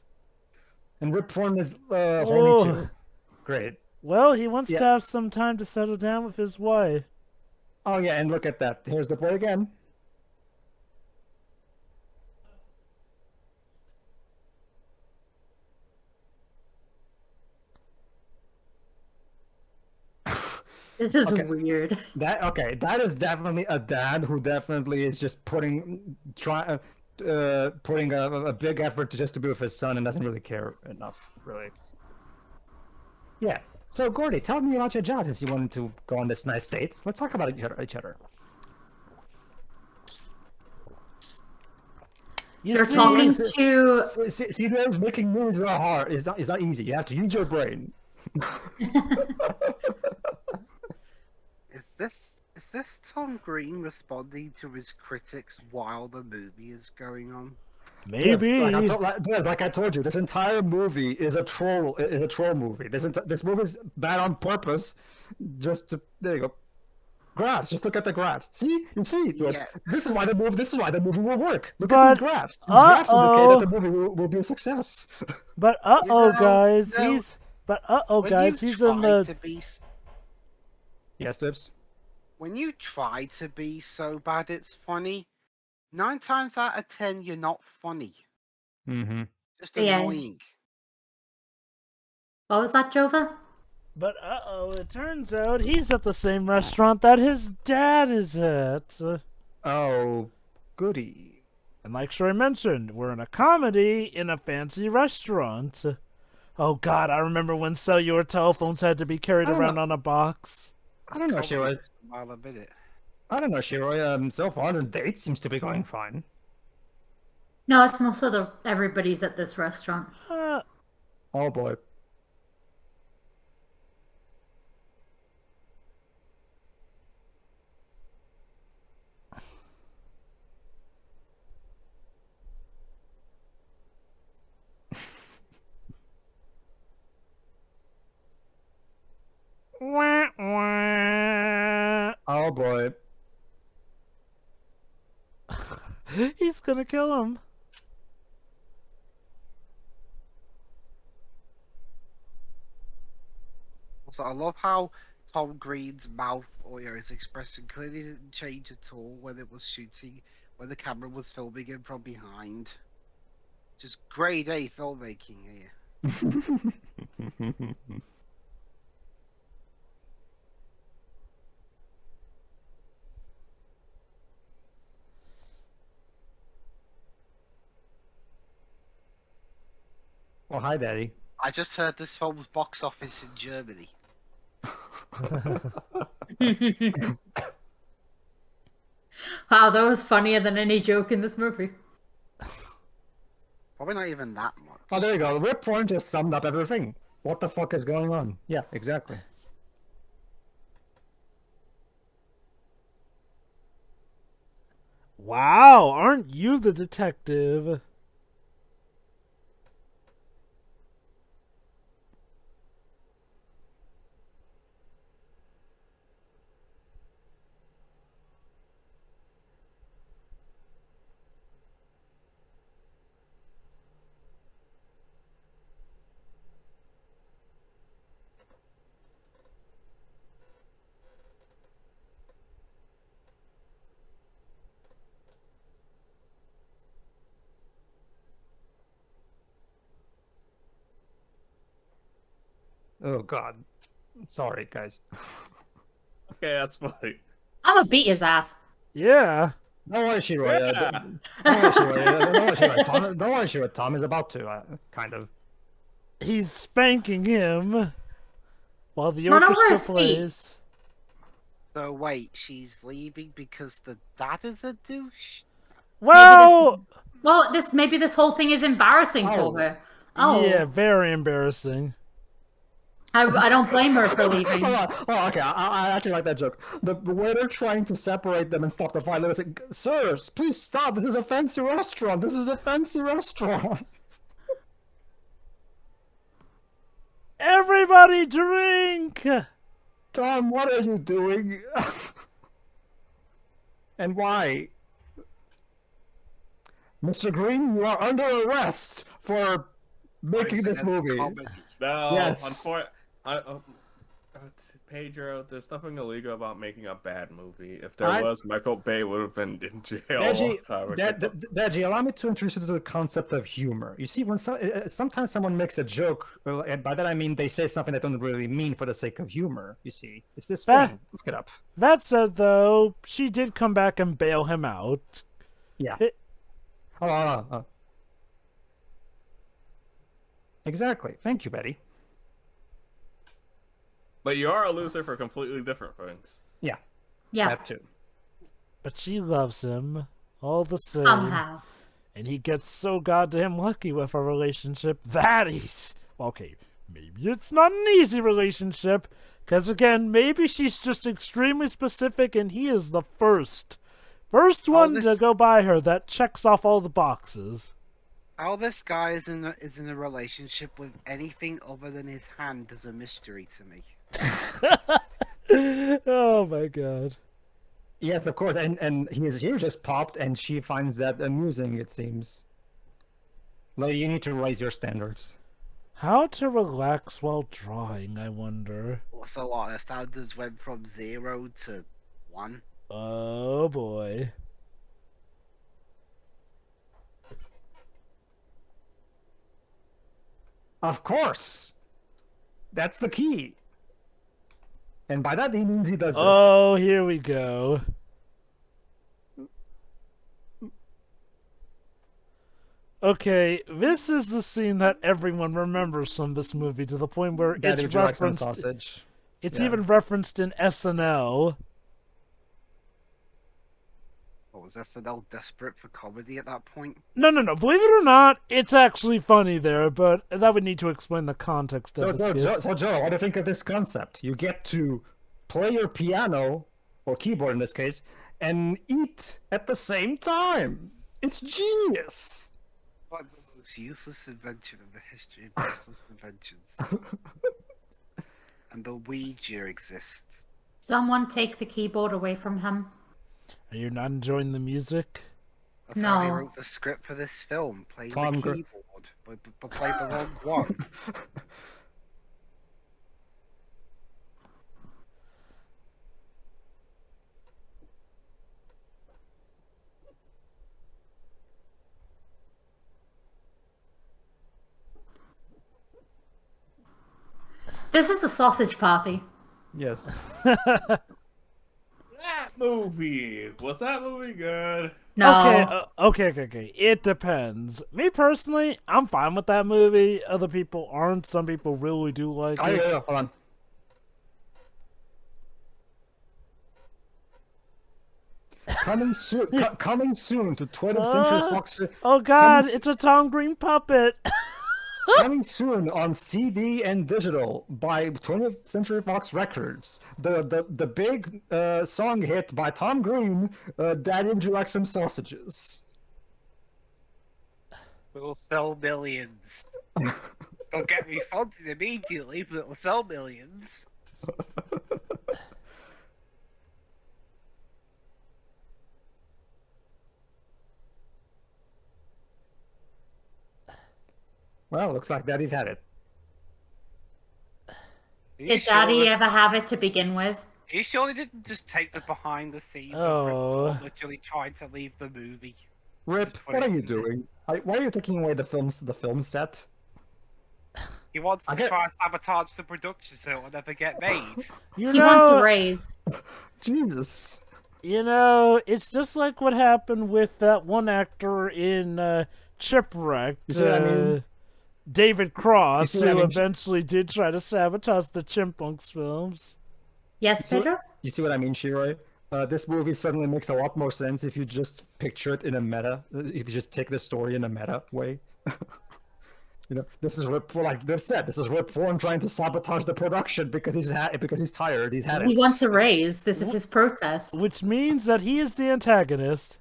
And Rip Form is horny too. Great. Well, he wants Yeah. to have some time to settle down with his wife. Oh yeah, and look at that. Here's the boy again. This is Okay. weird. That is definitely a dad who definitely is just putting a big effort to be with his son and doesn't really care enough, really. Yeah. So Gordy, tell me about your job since you wanted to go on this nice date. Let's talk about each other. You They're see, talking to. See, making movies is not hard. It's not easy. You have to use your brain. Is this Tom Green responding to his critics while the movie is going on? maybe. Yes, like I told you, this entire movie is a troll. Is a troll movie. This movie is bad on purpose. Just to, there you go. Graphs. Just look at the graphs. See, you see. Yeah. This is why the movie. This is why the movie will work. Look But, at these graphs. These graphs indicate uh-oh. that the movie will be a success. But You know, guys, no, he's. But guys, you he's in try the. to be, Yes, Dibs. when you try to be so bad it's funny, 9 times out of 10 you're not funny. Mm-hmm. Just Yeah. annoying. What was that, Jova? But it turns out he's at the same restaurant that his dad is at. Oh, goody. And like Troy mentioned, we're in a comedy in a fancy restaurant. Oh god, I remember when cellular telephones had to be carried I don't around know. on a box. I don't know, Shiroi. I'll admit it. I don't know, Shiroi. So far, the date seems to be going fine. No, it's most of everybody's at this restaurant. Oh boy. Wah, wah. Oh boy. He's gonna kill him. Also, I love how Tom Green's mouth or his expression clearly didn't change at all when it was shooting, when the camera was filming him from behind. Just grade A filmmaking here. Well, hi, Daddy. I just heard this film's box office in Germany. Wow, that was funnier than any joke in this movie. Probably not even that much. Oh, there you go. Rip Torn just summed up everything. What the fuck is going on? Yeah, exactly. Wow, aren't you the detective? Oh god. Sorry, guys. Okay, that's funny. I'm gonna beat his ass. Yeah. Don't worry, Shiroi. Yeah. Don't worry, Shiroi. Don't worry, Shiroi. Don't worry, Shiroi. Tom is about to, kind of. He's spanking him while the Run over orchestra his feet. plays. So wait, she's leaving because the dad is a douche? Well, Maybe this whole thing is embarrassing Oh. for her. Oh, yeah, very embarrassing. I don't blame her for leaving. Hold on. Oh, okay. I actually like that joke. The way they're trying to separate them and stop the fight, they're like, "Sirs, please stop. This is a fancy restaurant. This is a fancy restaurant." Everybody drink! Tom, what are you doing? And why? Mr. Green, you are under arrest for making this movie. Comedy. No, Yes. Pedro, there's nothing illegal about making a bad movie. If there I- was, Michael Bay would have been in jail a long time ago. Deji, allow me to introduce you to the concept of humor. You see, when sometimes someone makes a joke, and by that I mean they say something they don't really mean for the sake of humor. You see, it's this Ah. thing. Look it up. That said, though, she did come back and bail him out. Yeah. It- Oh. Exactly. Thank you, Betty. But you are a loser for completely different things. Yeah, Yeah, that too. But she loves him all the same. somehow. And he gets so goddamn lucky with a relationship that he's... Okay, maybe it's not an easy relationship. Because again, maybe she's just extremely specific and he is the first one to this- go by her that checks off all the boxes. How this guy is in a relationship with anything other than his hand is a mystery to me. Oh my god. Yes, of course, and his ear just popped, and she finds that amusing. It seems. Like you need to raise your standards. How to relax while drawing, I wonder. So what? The standards went from 0 to 1. Oh boy. Of course, that's the key. And by that he means he does this. Oh, here we go. Okay, this is the scene that everyone remembers from this movie to the point where Daddy it's Jackson referenced. sausage. It's Yeah. even referenced in SNL. What was SNL desperate for comedy at that point? No. Believe it or not, it's actually funny there, but that would need to explain the context So, of the skit. Joe, what do you think of this concept? You get to play your piano, or keyboard in this case, and eat at the same time. It's genius. Like the most useless invention in the history of useless inventions. And the Ouija exists. Someone take the keyboard away from him. Are you not enjoying the music? That's how he No. wrote the script for this film. Play Tom the Gr- keyboard, but play the wrong one. This is the sausage party. Yes. That movie was that movie good? No. Okay. It depends. Me personally, I'm fine with that movie. Other people aren't. Some people really do like Oh, it. yeah, hold on. Coming soon to 20th Century Fox. Oh god, Comes- it's a Tom Green puppet. Coming soon on CD and digital by 20th Century Fox Records. The big song hit by Tom Green, Daddy Would You Like Some Sausages? It'll sell millions. Don't get me funded immediately, but it'll sell millions. Well, looks like Daddy's had it. Did Daddy ever have it to begin with? He surely didn't just take the behind the scenes Oh. of literally trying to leave the movie. Rip, Just put what it are you in. doing? Why are you taking away the film set? He wants I to get- try and sabotage the production so it'll never get made. You He know, wants a raise. Jesus. it's just like what happened with that one actor in Chipwrecked, You see what I mean? David Cross, You see what I who mean? eventually did try to sabotage the Chipmunks films. Yes, Pedro? You see what I mean, Shiroi? This movie suddenly makes a lot more sense if you just picture it in a meta. If you just take the story in a meta way. You know, this is Rip, like they've said, this is Rip Torn trying to sabotage the production because he's tired. He's had it. He wants a raise. This is his protest. Which means that he is the antagonist.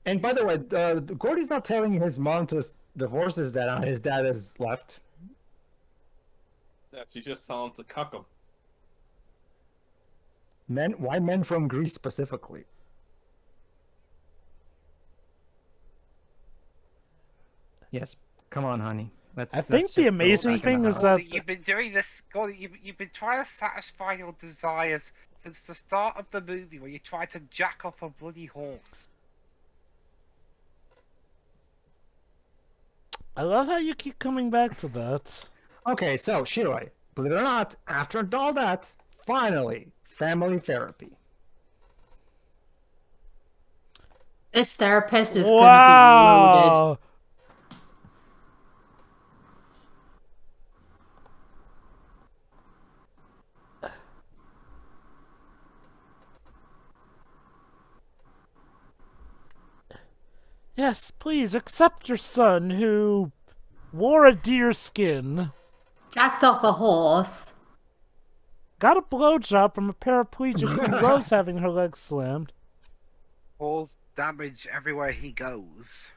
And by the way, Gordy's not telling his mom to divorce his dad. His dad has left. Yeah, she's just telling him to cuck him. Why men from Greece specifically? Yes, come on, honey. I think the amazing thing is that You've been doing this, God, you've been trying to satisfy your desires since the start of the movie where you tried to jack off a bloody horse. I love how you keep coming back to that. Okay, so Shiroi, believe it or not, after all that, finally, family therapy. This therapist is gonna be loaded. Wow. Yes, please accept your son who wore a deer skin, Jacked off a horse. got a blowjob from a paraplegic who loves having her legs slammed. Cause damage everywhere he goes.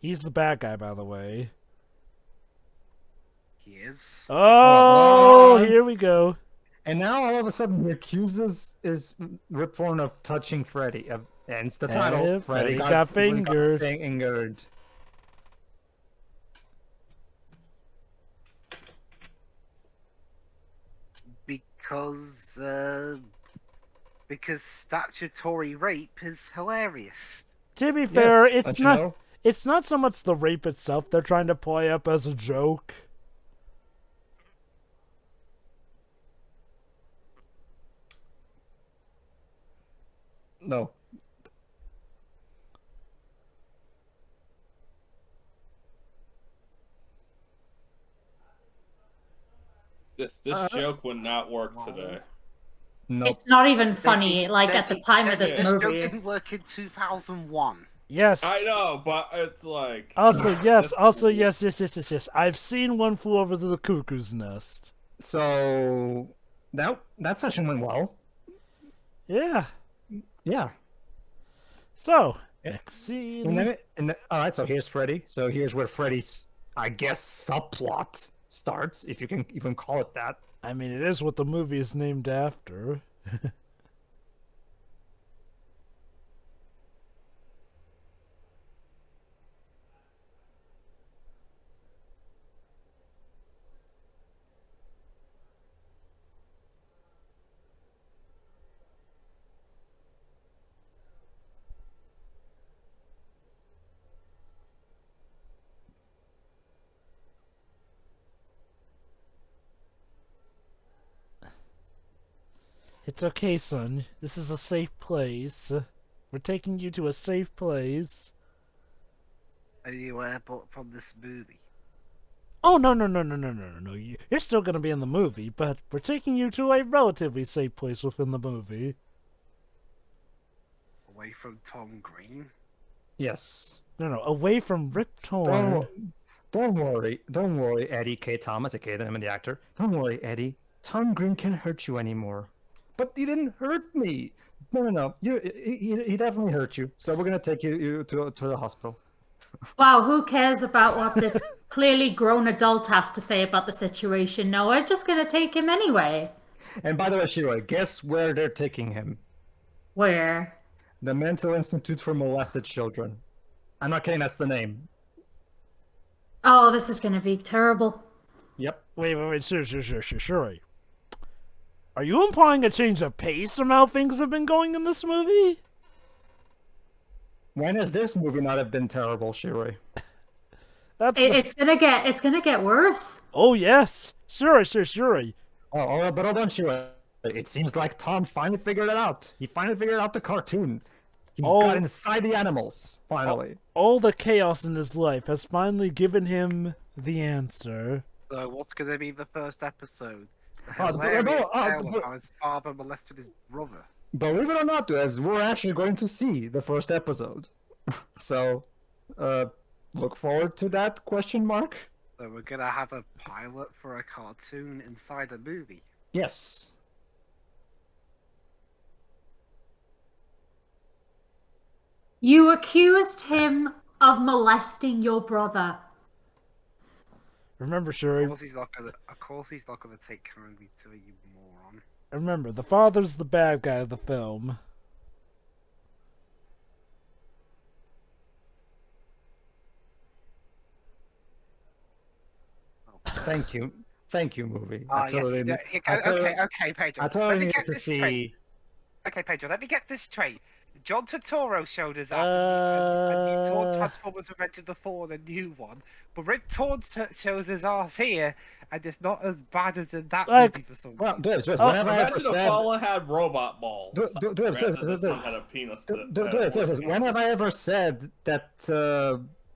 He's the bad guy, by the way. He is. Oh, here we go. And now all of a sudden he accuses Rip Torn of touching Freddy. Hence the title. Freddy got fingered. Because statutory rape is hilarious. To be fair, Yes, it's not so much the rape itself they're trying to play up as a joke. No. This joke would not work today. No. It's not even funny, at the time of this This joke movie. didn't work in 2001. Yes. I know, but it's like... Also, yes. Yes. I've seen One Flew Over the Cuckoo's Nest. So that session went well. Yeah. Yeah. So, next scene. All right, so here's Freddy. So here's where Freddy's, I guess, subplot starts, if you can even call it that. I mean, it is what the movie is named after. It's okay, son. This is a safe place. We're taking you to a safe place. Are you but from this movie? Oh, no. You're still gonna be in the movie, but we're taking you to a relatively safe place within the movie. Away from Tom Green? Yes. No, away from Rip Torn. Don't worry, Eddie K. Thomas, aka the name of the actor. Don't worry, Eddie. Tom Green can't hurt you anymore. But he didn't hurt me. No. He definitely hurt you. So we're gonna take you to the hospital. Wow, who cares about what this clearly grown adult has to say about the situation? No, we're just gonna take him anyway. And by the way, Shiro, guess where they're taking him? Where? The Mental Institute for Molested Children. I'm not kidding, that's the name. Oh, this is gonna be terrible. Yep. Wait, sure. Are you implying a change of pace from how things have been going in this movie? When has this movie not have been terrible, Shiroi? It's gonna get worse. Oh yes, sure. Oh, but hold on, Shiroi. It seems like Tom finally figured it out. He finally figured out the cartoon. He got inside the animals, finally. All the chaos in his life has finally given him the answer. So what's going to be the first episode? How his father molested his brother. Believe it or not, devs, we're actually going to see the first episode. So, look forward to that, question mark? So we're going to have a pilot for a cartoon inside a movie? Yes. You accused him of molesting your brother. Remember, Shuri. Of course he's not gonna take kindly to you, moron. Remember, the father's the bad guy of the film. Thank you, movie. Okay, Pedro. I totally need to see. Okay, Pedro, let me get this straight. John Turturro showed his ass, and you taught Transformers Revenge of the Fallen, a new one. But Rick Torn shows his ass here, and it's not as bad as in that movie for some reason. Well, Dibs, whenever I ever said... Apollo had robot balls. This one had a penis. When have I ever said that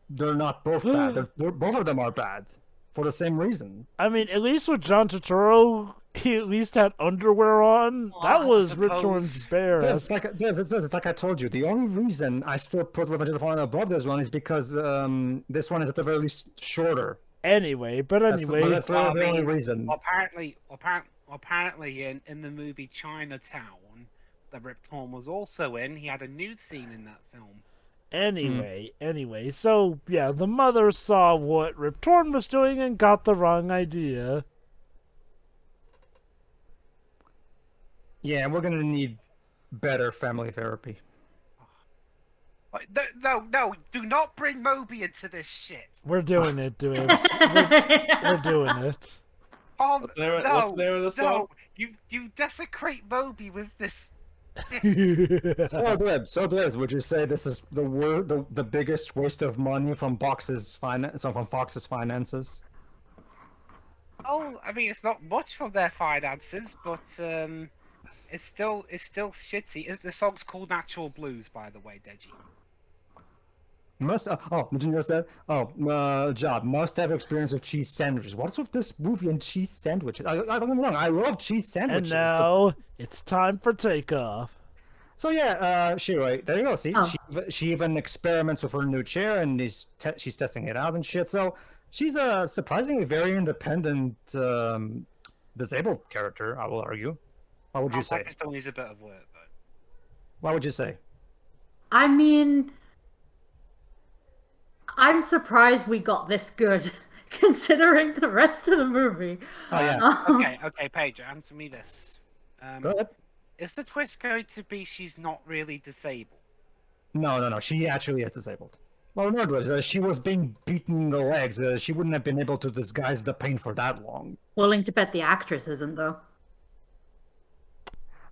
they're not both bad? Both of them are bad for the same reason. I mean, at least with John Turturro, he at least had underwear on. That was Rip Torn's bare. It's like I told you. The only reason I still put Revenge of the Fallen above this one is because this one is at the very least shorter. Anyway, that's literally the only reason. Apparently, in the movie Chinatown, that Rip Torn was also in, he had a nude scene in that film. Anyway, so yeah, the mother saw what Rip Torn was doing and got the wrong idea. Yeah, we're gonna need better family therapy. No, do not bring Moby into this shit. We're doing it, Dwayne. We're doing it. What's the name of the song? You desecrate Moby with this. So Dibs, would you say this is the biggest waste of money from Fox's finances? Oh, I mean, it's not much from their finances, but it's still shitty. The song's called Natural Blues, by the way, Deji. Did you notice that? Job must have experience with cheese sandwiches. What's with this movie and cheese sandwiches? I don't get me wrong, I love cheese sandwiches. And now it's time for takeoff. So yeah, Shiroi, there you go. See, Oh. she even experiments with her new chair, and she's testing it out and shit. So she's a surprisingly very independent disabled character, I will argue. What would you say? It still needs a bit of work, though. What would you say? I mean, I'm surprised we got this good, considering the rest of the movie. Oh yeah, Okay, Paige, answer me this. go ahead. Is the twist going to be she's not really disabled? No. She actually is disabled. Well, no, it was she was being beaten in the legs. She wouldn't have been able to disguise the pain for that long. Willing to bet the actress isn't, though.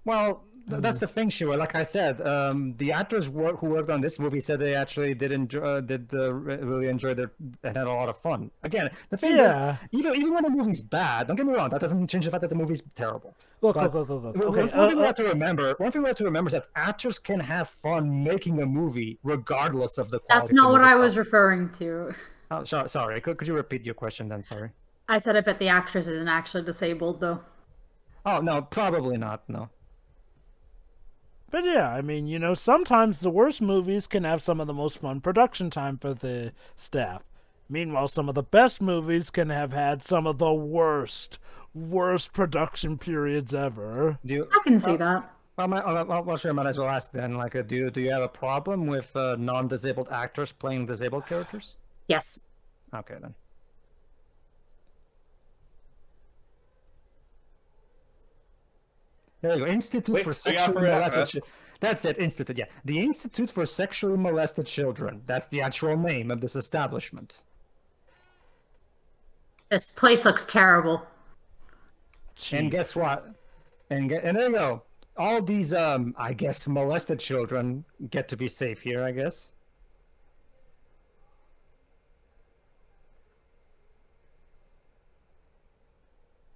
Well, that's the thing, Shira. Like I said, the actors who worked on this movie said they actually really enjoy and had a lot of fun. Again, the thing is, even when a movie's bad, don't get me wrong, that doesn't change the fact that the movie's terrible. Look. But Okay. One thing we have to remember is that actors can have fun making a movie regardless of the quality. That's not what I was itself. referring to. Oh, sorry. Could you repeat your question then? Sorry. I said I bet the actress isn't actually disabled, though. Oh no, probably not. No. But yeah, I mean, sometimes the worst movies can have some of the most fun production time for the staff. Meanwhile, some of the best movies can have had some of the worst production periods ever. I can see that. Well, sure, I might as well ask then. Like, do you have a problem with non-disabled actors playing disabled characters? Yes. Okay then. There you go. Institute for Sexually Molested. That's it. Institute. Yeah, the Institute for Sexually Molested Children. That's the actual name of this establishment. This place looks terrible. And guess what? And there you go. All these, I guess, molested children get to be safe here, I guess.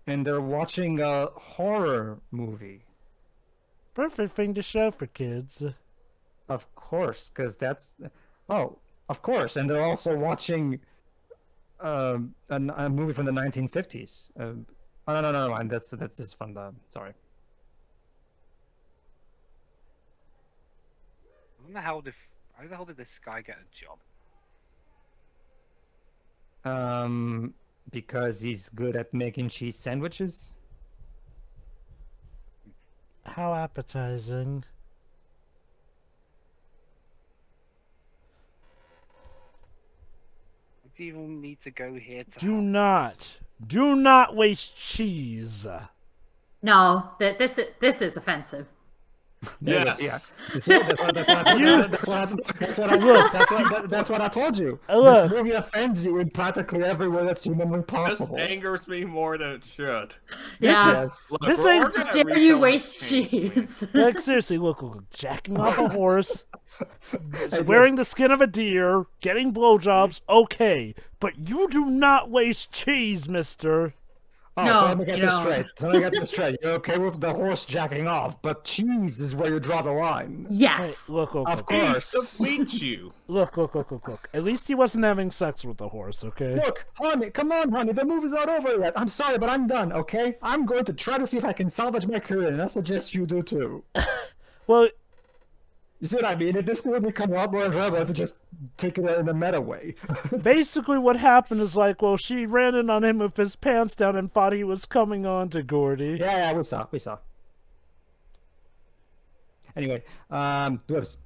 And they're watching a horror movie. Perfect thing to show for kids. Of course, because that's... Oh, of course. And they're also watching a movie from the 1950s. Oh, no, mind. That's just from the... Sorry. How the hell did this guy get a job? Because he's good at making cheese sandwiches. How appetizing. Do you even need to go here to Do not waste cheese. No, this is offensive. Yes. Yeah. You see, that's what I told you. Look. This movie offends you in practically every way that's humanly This possible. angers me more than it should. Yeah. Yes. Look, This we're ain't- gonna Dare reach you on waste this change, please. cheese? Like, seriously, look, jacking off a horse, Hey, wearing the skin of a deer, getting blowjobs, okay. But you do not waste cheese, mister. Oh, No, so let me get you this don't. straight. You're okay with the horse jacking off, but cheese is where you draw the line. Yes. Look. Of Please course. complete you. Look. At least he wasn't having sex with the horse, okay? Look, honey, come on, honey. The movie's not over yet. I'm sorry, but I'm done, okay? I'm going to try to see if I can salvage my career, and I suggest you do too. Well, You see what I mean? This would become a lot more enjoyable if you just take it in a meta way. basically what happened is like, well, she ran in on him with his pants down and thought he was coming on to Gordy. Yeah, we saw. Anyway, Dwebs.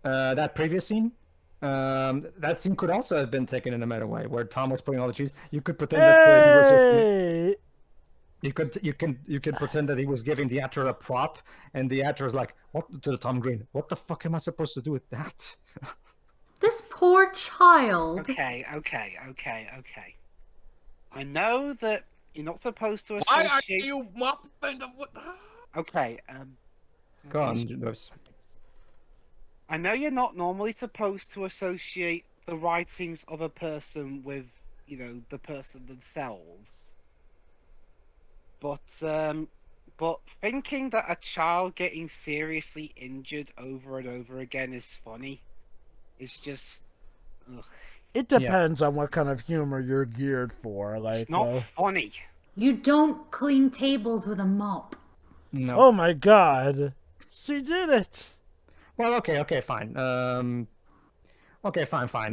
that previous scene, that scene could also have been taken in a meta way, where Tom was putting all the cheese. You could pretend that he was just. Hey! You could pretend that he was giving the actor a prop, and the actor is like, "What to the Tom Green? What the fuck am I supposed to do with that?" This poor child. Okay. I know that you're not supposed to Why associate. are you mopping the? Okay. Go on, Lewis. I know you're not normally supposed to associate the writings of a person with, the person themselves. But thinking that a child getting seriously injured over and over again is funny is just, ugh. It depends on what kind of humor you're geared for. Like, It's not funny. You don't clean tables with a mop. No. oh my god, she did it. Well, okay, fine. Okay, fine.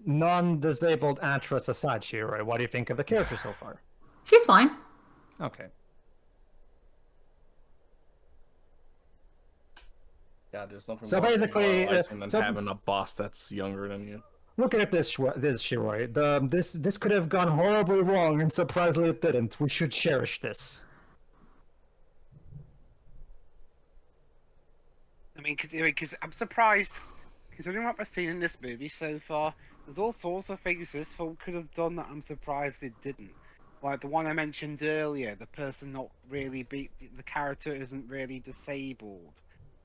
Non-disabled actress aside, Shiro, what do you think of the character so far? She's fine. Okay. Yeah, there's nothing. So more basically, demoralizing than having a boss that's younger than you. Looking at this Shiroi, this could have gone horribly wrong, and surprisingly it didn't. We should cherish this. I mean, because I'm surprised, considering what I've seen in this movie so far, there's all sorts of things this film could have done that I'm surprised it didn't. Like the one I mentioned earlier, the person not really the character isn't really disabled,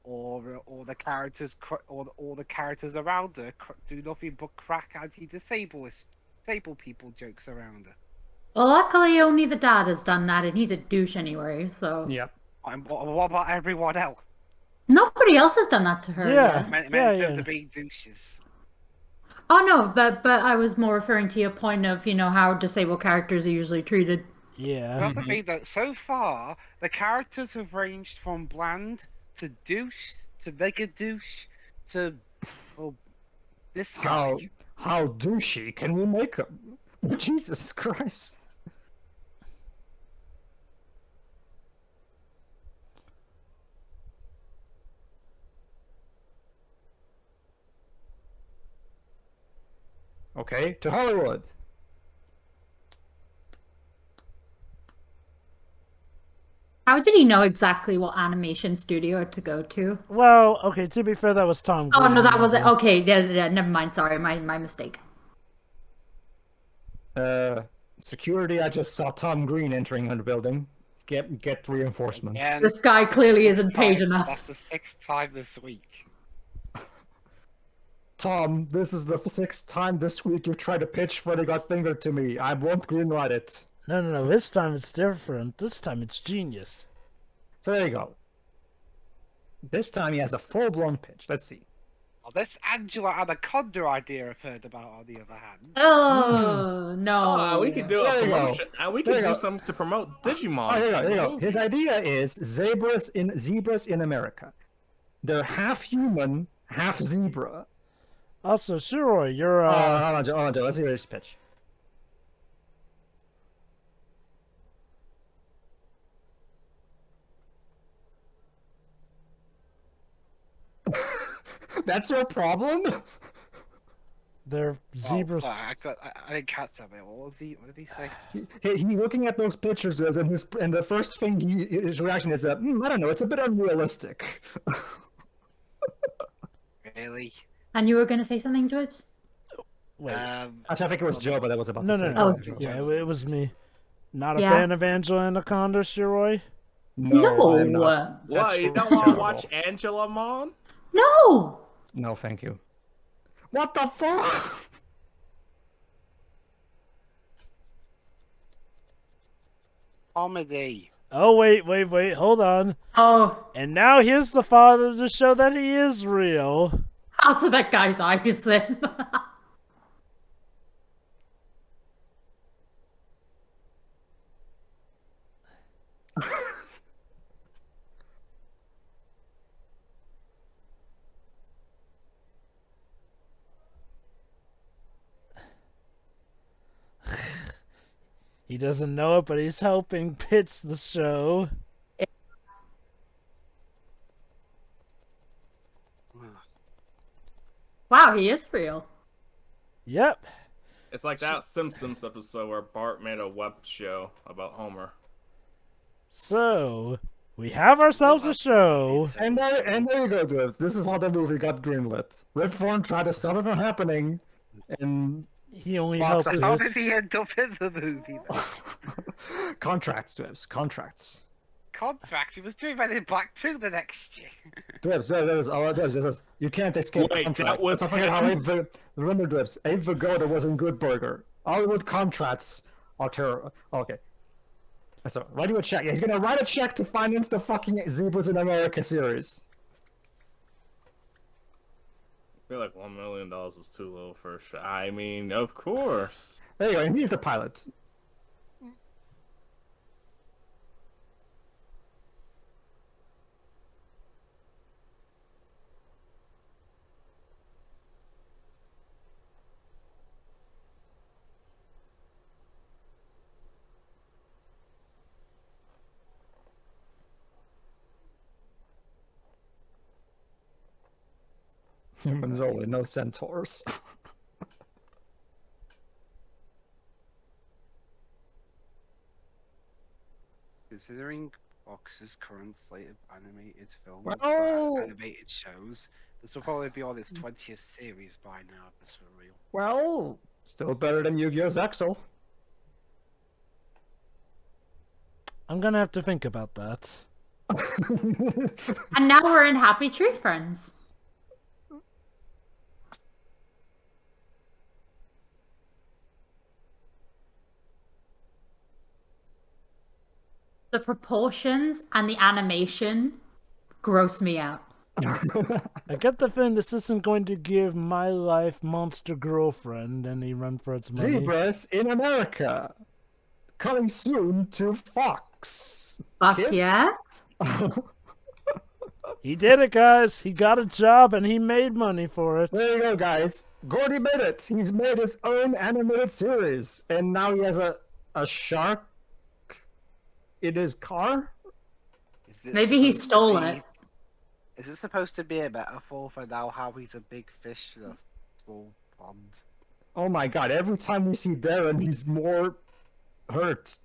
or the characters or the characters around her do nothing but crack disabled people jokes around her. Well, luckily only the dad has done that, and he's a douche anyway, so... Yep. And what about everyone else? Nobody else has done that to her Yeah. yet. In terms of being douches. Oh, no, but I was more referring to your point of, how disabled characters are usually treated. Yeah. That's the thing, though. So far, the characters have ranged from bland to douche to mega douche to this guy. How douchey can we make him? Jesus Christ. Okay, to Hollywood. How did he know exactly what animation studio to go to? Well, okay, to be fair, that was Tom Green. Oh, no, that was it. Okay, yeah, never mind. Sorry, my mistake. Security, I just saw Tom Green entering the building. Get reinforcements. Yeah, This guy clearly isn't paid That's enough. the 6th time this week. Tom, this is the 6th time this week you've tried to pitch Freddy got fingered to me. I won't greenlight it. No. This time it's different. This time it's genius. So there you go. This time he has a full-blown pitch. Let's see. Well, this Angela Anaconda idea I've heard about, on the other hand. Oh, no. Oh, we could do a There you go. promotion. We There could you do go. something to promote Digimon. Oh, here you go. Movie. His idea is zebras in America. They're half human, half zebra. Also, Shiroi, you're Hold on, Joe. Let's hear his pitch. That's your problem? they're zebras. Oh, sorry, I didn't catch that bit. What did he say? He looking at those pictures, and the first thing his reaction is, I don't know, it's a bit unrealistic. Really? And you were going to say something, Joyce? Wait. Actually, I think it was Joe, but I was about No, to say. Oh. Yeah, it was me. Not a Yeah. fan of Angela Anaconda, Shiroi? No, I'm not. What? That You show's don't want to terrible. watch Angela Mon? No! No, thank you. What the fuck? Comedy. Oh, wait, hold on. Oh, And now here's the father to show that he is real. also that guy's eyes then. He doesn't know it, but he's helping pitch the show. Wow, he is real. Yep. It's like that Simpsons episode where Bart made a web show about Homer. So, we have ourselves a show. And there you go, Dibs. This is how the movie got greenlit. Ripform tried to stop it from happening, and He only Fox helped is- How us. did he end up in the movie? Though? contracts, Dibs, contracts. Contracts. He was doing Men in Black 2 the next year. Dibs, Dibs, you can't escape Wait, contracts. that was Don't forget how him? remember, Dibs, Abe Vigoda was in Good Burger. Hollywood contracts are terrible. Okay. So, write you a check. Yeah, he's gonna write a check to finance the fucking Zebras in America series. I feel like $1 million is too low for a show. I mean, of course. There you go, and he's the pilot. Humans only, no centaurs. Considering Fox's current slate of animated films, Well- animated shows, this will probably be on its 20th series by now, if this for real. Well, still better than Yu-Gi-Oh! Zexal. I'm gonna have to think about that. And now we're in Happy Tree Friends. The proportions and the animation gross me out. I get the feeling this isn't going to give My Life Monster Girlfriend any run for its money. Zebras in America. Coming soon to Fox. Fuck Kids? yeah. He did it, guys. He got a job and he made money for it. There you go, guys. Gordy made it. He's made his own animated series. And now he has a shark in his car? Is it Maybe he supposed to stole be- it. Is it supposed to be a metaphor for now how he's a big fish in a small pond? Oh my god, every time we see Darren, he's more hurt.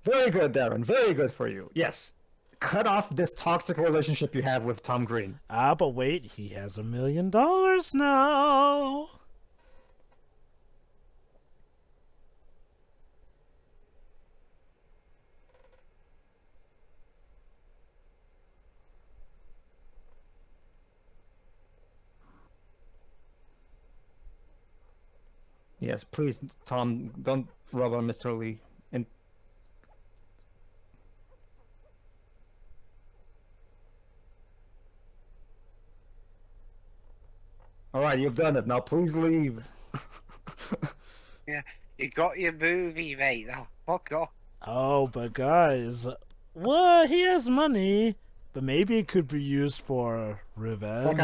Very good, Darren. Very good for you. Yes. Cut off this toxic relationship you have with Tom Green. Ah, but wait, he has $1 million now. Yes, please, Tom, don't rub on Mr. Lee. And all right, you've done it. Now, please leave. Yeah, you got your movie, mate. Now fuck off. Oh, but guys, what? He has money, but maybe it could be used for revenge. Like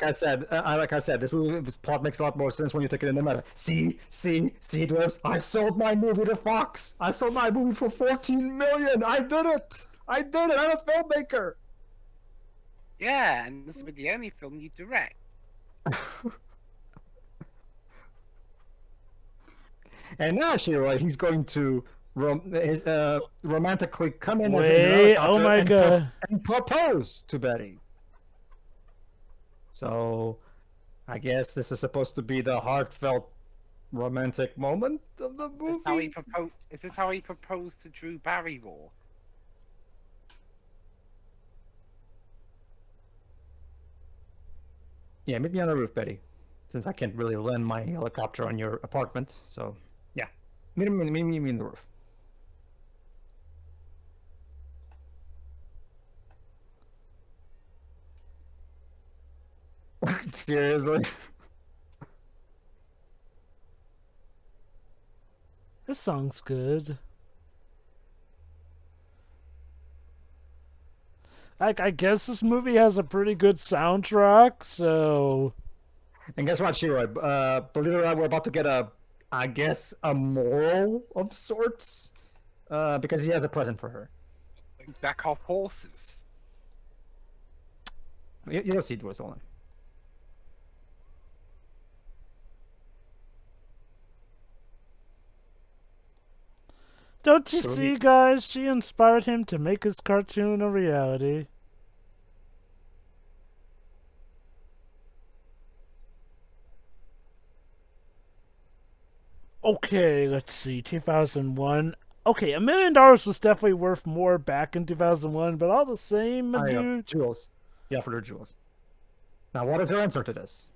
I said, this plot makes a lot more sense when you take it in the meta. See, Dwarves, I sold my movie to Fox. I sold my movie for $14 million. I did it. I'm a filmmaker. Yeah, and this will be the only film you direct. And now, Shiro, he's going to romantically come in Wait, as oh an my god. and propose to Betty. So, I guess this is supposed to be the heartfelt, romantic moment of the movie. Is this how he proposed to Drew Barrymore? Yeah, meet me on the roof, Betty. Since I can't really land my helicopter on your apartment, so yeah, meet me on the roof. Seriously? This song's good. I guess this movie has a pretty good soundtrack, so... And guess what, Shiro? Believe it or not, we're about to get a moral of sorts, because he has a present for her. Back off horses. You'll see Dwarves, hold on. Don't you see, guys? She inspired him to make his cartoon a reality. Okay, let's see. 2001. Okay, $1 million was definitely worth more back in 2001, but all the same, dude. Jewels. Yeah, for their jewels. Now, what is your answer to this?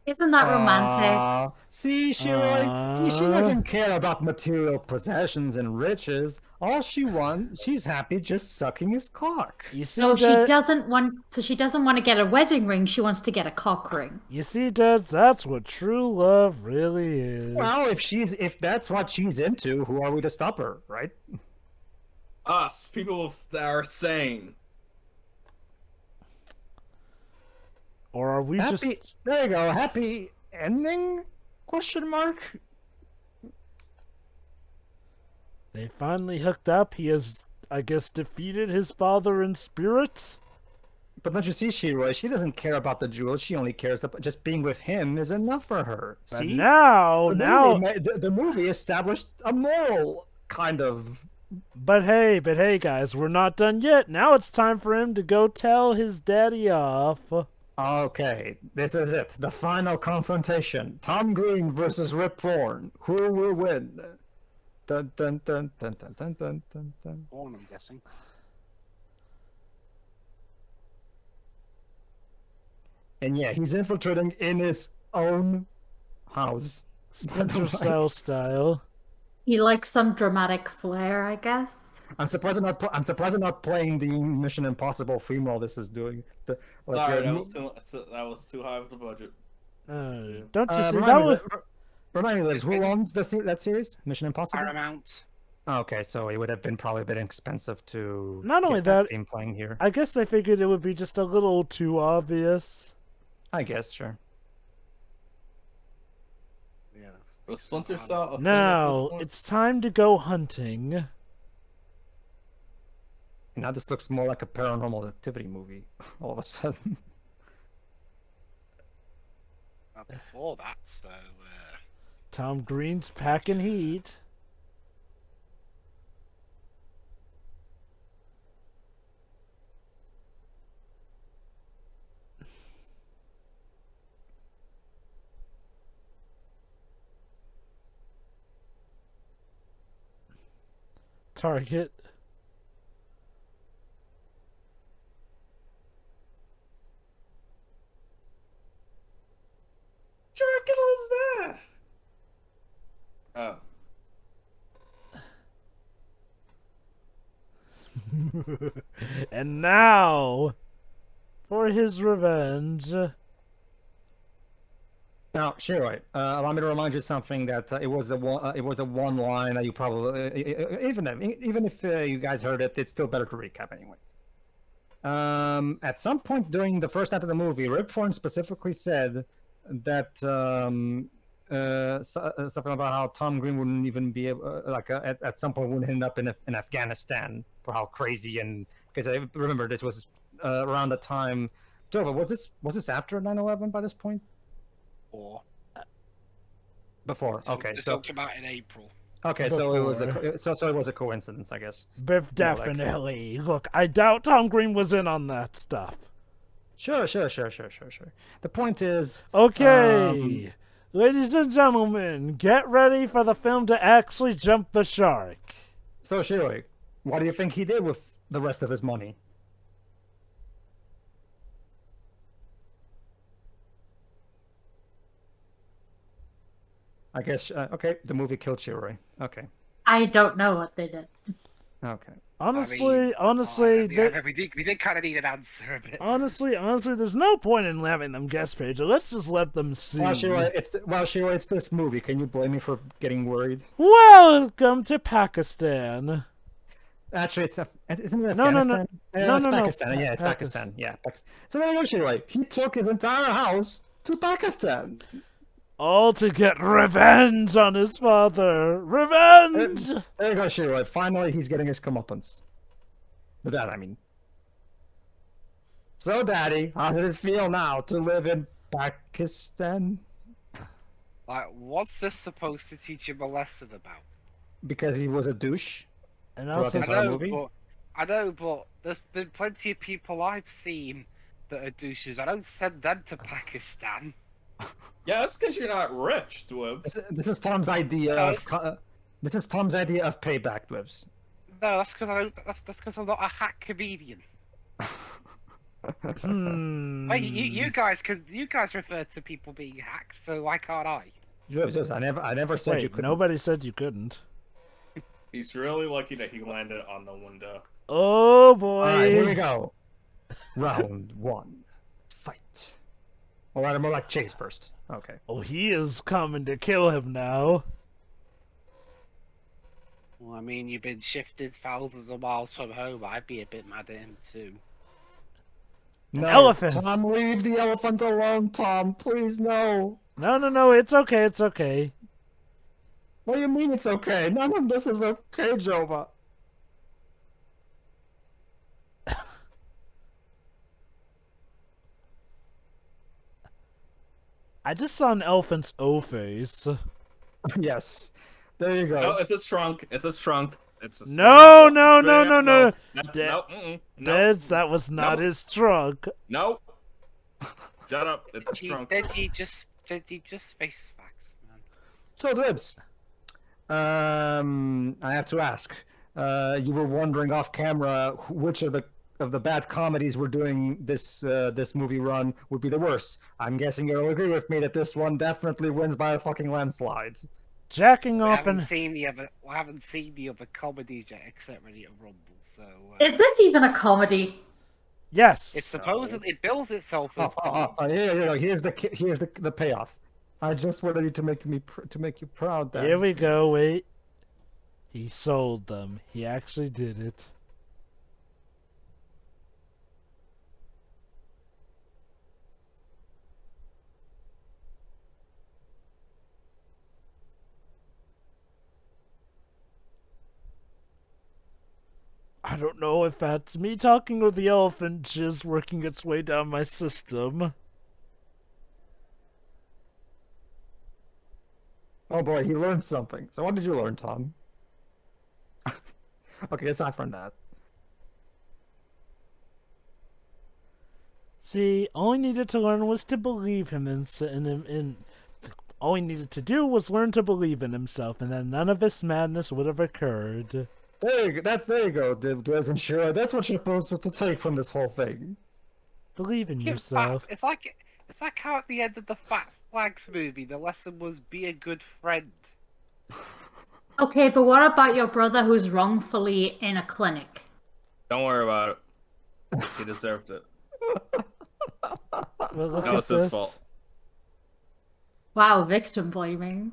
Isn't that romantic? See, Shiroi, she doesn't care about material possessions and riches. All she wants, she's happy just sucking his cock. You see, So Dad? she doesn't want to get a wedding ring. She wants to get a cock ring. You see, Dad, that's what true love really is. Well, if that's what she's into, who are we to stop her, right? Us, people that are sane. Or are we just... There you go. Happy ending? Question mark. They finally hooked up. He has, I guess, defeated his father in spirit. But don't you see, Shiroi? She doesn't care about the jewels. She only cares about just being with him is enough for her. But see? The movie established a moral kind of. But hey, guys, we're not done yet. Now it's time for him to go tell his daddy off. Okay, this is it. The final confrontation. Tom Green versus Rip Torn. Who will win? Dun dun dun dun dun dun dun dun dun. Born, I'm guessing. And yeah, he's infiltrating in his own house. Splinter Cell style. He likes some dramatic flair, I guess. I'm surprised I'm not playing the Mission Impossible theme while this is doing. Sorry, that was too high of the budget. Don't you see that was... Remind me, Liz, who owns that series? Mission Impossible? Paramount. Okay, so it would have been probably a bit expensive to not only get that theme playing here. I guess I figured it would be just a little too obvious. I guess, sure. Yeah. Was Splinter Cell Now, it's time to go hunting. Now this looks more like a Paranormal Activity movie, all of a sudden. Before that, so... Tom Green's packing heat. Target. Dracula's that? Oh. And now, for his revenge. Now, Shiroi, allow me to remind you something that it was a one line that you probably even if you guys heard it, it's still better to recap anyway. At some point during the first act of the movie, Rip Torn specifically said that something about how Tom Green wouldn't even be able, at some point wouldn't end up in Afghanistan for how crazy, and because I remember this was around the time. Dova, was this after 9/11 by this point? Before. Okay, this so all came out in April. Okay, so it was a coincidence, I guess. Definitely. Look, I doubt Tom Green was in on that stuff. Sure. The point is... Okay, ladies and gentlemen, get ready for the film to actually jump the shark. So, Shiroi, what do you think he did with the rest of his money? I guess, okay, the movie killed Shiroi. Okay. I don't know what they did. Okay. Honestly, we did kind of need an answer a bit. Honestly, there's no point in having them guest page. Let's just let them see. Well, Shiroi, it's this movie. Can you blame me for getting worried? Welcome to Pakistan. Actually, isn't it Afghanistan? No, it's no, Pakistan. Yeah, it's Pakistan. Yeah, Pakistan. So there you go, Shiroi. He took his entire house to Pakistan. All to get revenge on his father. Revenge! There you go, Shiro. Finally, he's getting his comeuppance. With that, I mean. So, Daddy, how does it feel now to live in Pakistan? Like, what's this supposed to teach him a lesson about? Because he was a douche. And Throughout also, the entire movie? I know, but there's been plenty of people I've seen that are douches. I don't send them to Pakistan. Yeah, that's because you're not rich, Dwibs. This is Tom's idea of this is Tom's idea of payback, Dwibs. No, that's because I don't. That's because I'm not a hack comedian. Hey, you guys refer to people being hacks, so why can't I? Dwibs, I never said you wait, couldn't. nobody said you couldn't. He's really lucky that he landed on the window. Oh boy! Alright, here we go. Round 1. Fight. Alright, more like chase first. Okay. Oh, he is coming to kill him now. Well, I mean, you've been shifted thousands of miles from home. I'd be a bit mad at him too. No, elephant. Tom, leave the elephant alone, Tom. Please, no. No, it's okay, it's okay. What do you mean it's okay? None of this is okay, Jova. I just saw an elephant's O face. Yes. There you go. No, it's his trunk. It's his trunk. It's his No. That was not his trunk. No. Shut up. It's his trunk. Did he just face facts, man? So, Dwibs. I have to ask. You were wondering off camera which of the bad comedies we're doing this movie run would be the worst. I'm guessing you'll agree with me that this one definitely wins by a fucking landslide. Jacking I off haven't and seen the other comedies yet, except Ready to Rumble. So Is this even a comedy? yes. it's supposedly it bills itself as one. Here's the payoff. I just wanted you to make you proud. Then. Here we go. Wait. He sold them. He actually did it. I don't know if that's me talking or the elephant just working its way down my system. Oh boy, he learned something. So what did you learn, Tom? Okay, aside from that. See, all he needed to learn was to believe him all he needed to do was learn to believe in himself, and then none of this madness would have occurred. There you go, Dwibs and Shira. That's what you're supposed to take from this whole thing. Believe in yourself. It's like how at the end of the Fat Flags movie, the lesson was be a good friend. Okay, but what about your brother who's wrongfully in a clinic? Don't worry about it. He deserved it. Well, look No, at it's his this. fault. Wow, victim blaming.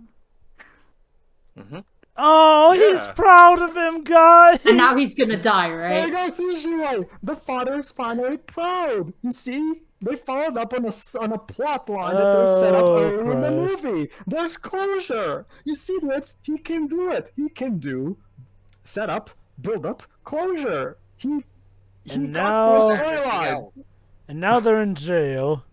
Mm-hmm. Oh, he's Yeah. proud of him, guys! And now he's gonna die, There you right? go, see, Shira. The father is finally proud. You see, they followed up on a plot line that they set up earlier in the movie. There's closure. You see, Dwibs, he can do it. He can do set up, build up, closure. He And got full now- storyline. And now they're in jail.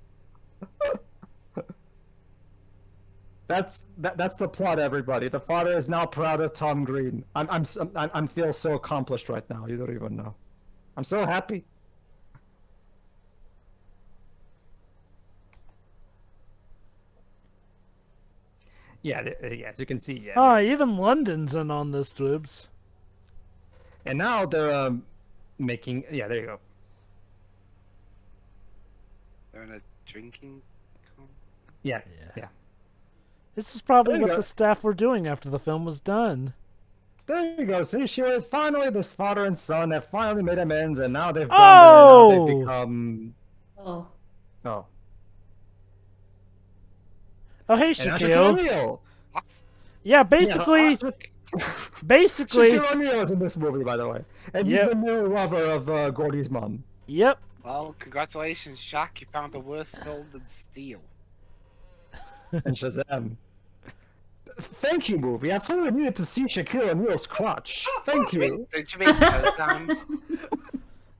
That's the plot, everybody. The father is now proud of Tom Green. I'm feel so accomplished right now. You don't even know. I'm so happy. Yeah, as you can see, yeah. Oh, even London's in on this, Dwibs. And now they're making. Yeah, there you go. They're in a drinking. Yeah. This is probably There you what go. the staff were doing after the film was done. There you go. See, sure. Finally, this father and son have finally made amends, and now they've Oh! now they've become. Oh. Oh. Oh, hey, And now Shaquille. Shaquille O'Neal. What? Yeah, basically, basically, Shaquille O'Neal is in this movie, by the way, and Yep. he's the new lover of Gordy's mom. yep. Well, congratulations, Shaq. You found a worse film than Steel. and Shazam. Thank you, movie. I totally needed to see Shaquille O'Neal's crotch. Thank you. Did you mean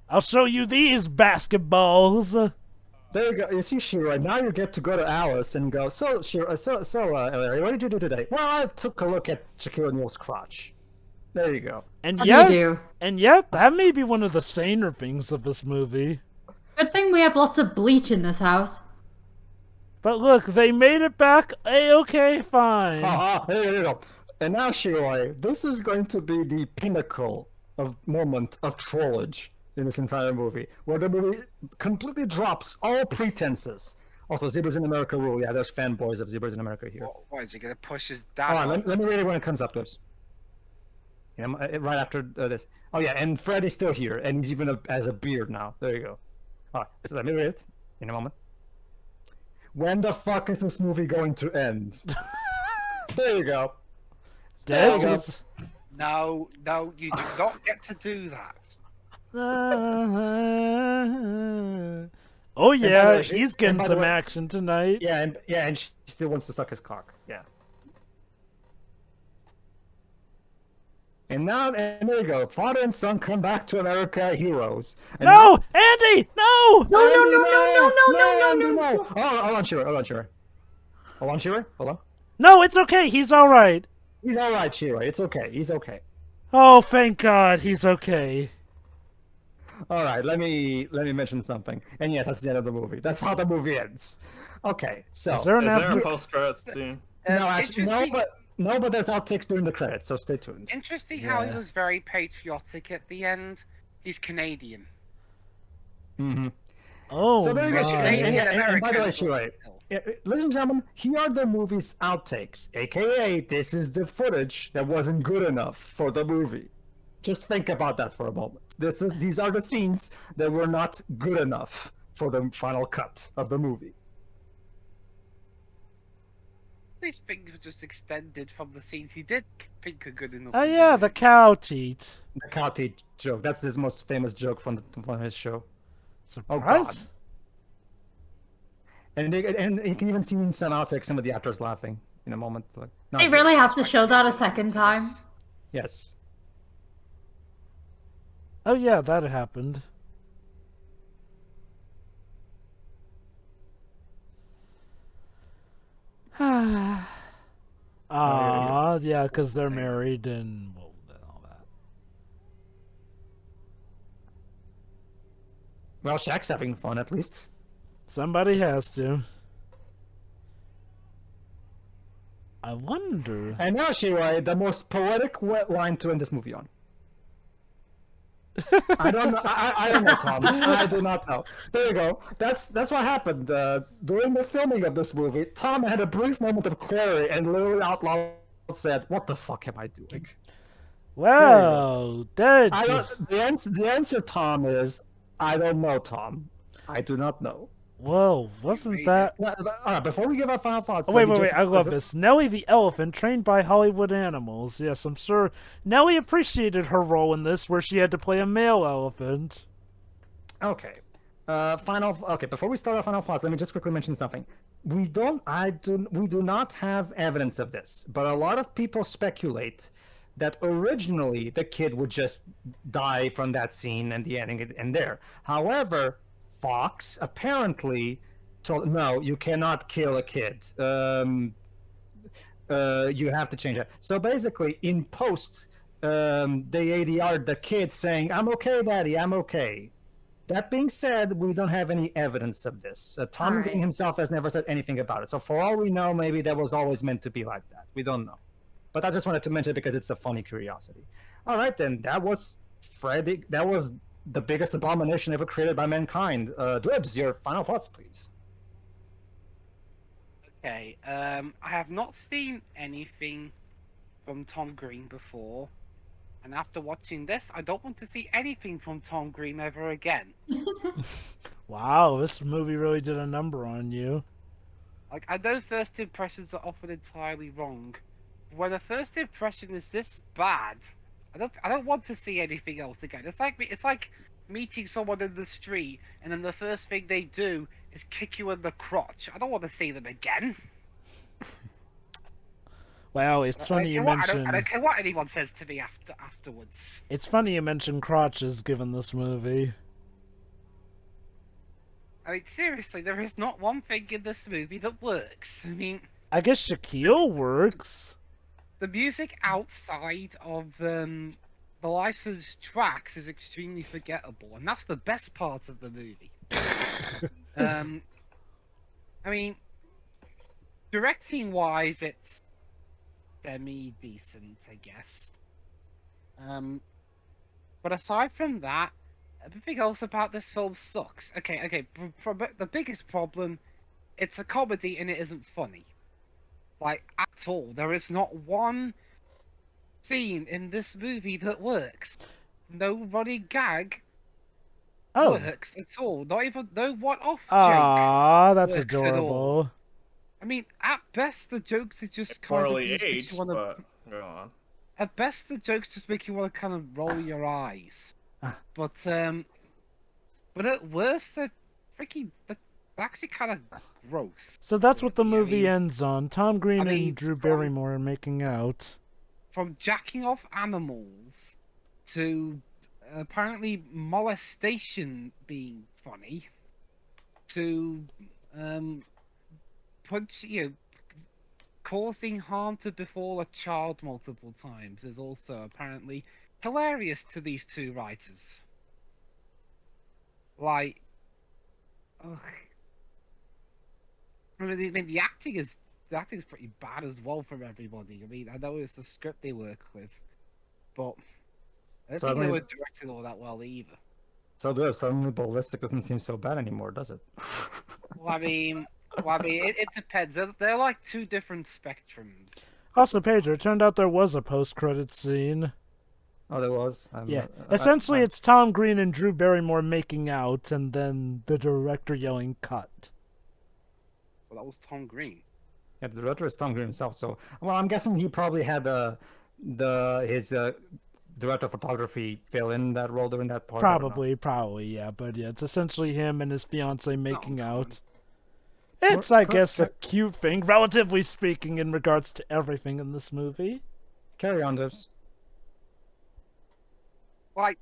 I'll show you these basketballs. There you go. You see, Shira. Now you get to go to Alice and go. So, Shira. Larry, what did you do today? Well, I took a look at Shaquille O'Neal's crotch. There you go. And As yet, you do. and yet, that may be one of the saner things of this movie. Good thing we have lots of bleach in this house. But look, they made it back. Okay, fine. There you go. And now, Shira, this is going to be the pinnacle of moment of trollage in this entire movie, where the movie completely drops all pretenses. Also, Zebras in America rule. Yeah, there's fanboys of Zebras in America here. What is he gonna push his Hold dad? on, let me read it when it comes up to us. Yeah, right after this. Oh yeah, and Freddy's still here, and he's even has a beard now. There you go. All right, so let me read it in a moment. When the fuck is this movie going to end? There you go. There you go. No, you do not get to do that. Oh yeah, way, he's getting by the some way- action tonight. Yeah, and she still wants to suck his cock. Yeah. And now, and there you go. Father and son come back to America, heroes. And No, Andy, no! No, Andy, no. Oh, hold on, Shira. Hold on, Shira. Hold on. No, it's okay. He's all right. He's all right, Shira. It's okay. He's okay. Oh, thank God, he's okay. All right, let me mention something. And yes, that's the end of the movie. That's how the movie ends. Okay, so Is there an Is there a after? post-credits scene? no, actually, Interesting- but there's outtakes during the credits, so stay tuned. Interesting how he Yeah. was very patriotic at the end. He's Canadian. Mm-hmm. Oh So there you go, my. Shira. And by the way, American, Shira, but ladies and gentlemen, here are the movie's outtakes, aka this is the footage that wasn't good enough for the movie. Just think about that for a moment. These are the scenes that were not good enough for the final cut of the movie. These things were just extended from the scenes he did think are good enough. Oh yeah, the cow teat. The cow teeth joke. That's his most famous joke from his show. Surprise. And you can even see in some outtakes some of the actors laughing in a moment. Like, not They good. really have to show that a second time. Yes. Oh yeah, that happened. Ah, yeah, because they're married and well, all that. Well, Shaq's having fun at least. Somebody has to. I wonder. And now, Shirai, the most poetic wet line to end this movie on. I don't know. I don't know, Tom. I do not know. There you go. That's what happened during the filming of this movie. Tom had a brief moment of clarity and literally out loud said, "What the fuck am I doing?" Well, did I you? don't. The answer, Tom, is I don't know, Tom. I do not know. Whoa, wasn't that? All right, before we give our final thoughts, Oh, let wait, me wait, just wait! I love express- this. Nellie the elephant, trained by Hollywood animals. Yes, I'm sure Nellie appreciated her role in this, where she had to play a male elephant. Okay. Okay, before we start our final thoughts, let me just quickly mention something. We do not have evidence of this, but a lot of people speculate that originally the kid would just die from that scene and the ending and there. However, Fox apparently told no, you cannot kill a kid. You have to change that. So basically, in post, they ADR'd the kid saying, "I'm okay, Daddy, I'm okay." That being said, we don't have any evidence of this. Tom Alright. Green himself has never said anything about it. So for all we know, maybe that was always meant to be like that. We don't know. But I just wanted to mention it because it's a funny curiosity. All right, then. That was Freddy. That was the biggest abomination ever created by mankind. Dwebs, your final thoughts, please. Okay, I have not seen anything from Tom Green before, and after watching this, I don't want to see anything from Tom Green ever again. Wow, this movie really did a number on you. Like, I know first impressions are often entirely wrong. But when a first impression is this bad, I don't want to see anything else again. It's like meeting someone in the street, and then the first thing they do is kick you in the crotch. I don't want to see them again. Wow, it's funny you mention. I don't care what anyone says to me afterwards. It's funny you mention crotches given this movie. I mean, seriously, there is not one thing in this movie that works. I mean, I guess Shaquille works. the music outside of the licensed tracks is extremely forgettable, and that's the best part of the movie. I mean, directing-wise, it's semi-decent, I guess. But aside from that, everything else about this film sucks. Okay. The biggest problem, it's a comedy and it isn't funny. Like, at all. There is not one scene in this movie that works. No running gag works at all. Not even no one-off joke. Ah, that's works at all. adorable. I mean, at best, the jokes are just It's kind of poorly just make aged, you wanna... but go on. At best, the jokes just make you want to kind of roll your eyes. But at worst, they're actually kind of gross. So that's what the really. movie ends on. Tom Green and Drew Barrymore making out. From jacking off animals to apparently molestation being funny to causing harm to befall a child multiple times is also apparently hilarious to these two writers. Like, ugh. I mean, the acting is pretty bad as well from everybody. I mean, I know it's the script they work with, but I don't think they were directed all that well either. So suddenly Ballistic doesn't seem so bad anymore, does it? Well, I mean, it depends. They're like two different spectrums. Also, Pedro, it turned out there was a post-credit scene. Oh, there was? Yeah. Essentially, it's Tom Green and Drew Barrymore making out, and then the director yelling, "Cut." Well, that was Tom Green. Yeah, the director is Tom Green himself, so... Well, I'm guessing he probably had his director of photography fill in that role during that part. Probably, yeah. But yeah, it's essentially him and his fiancée making out. It's, I guess, a cute thing, relatively speaking, in regards to everything in this movie. Carry on, Dibs. Like,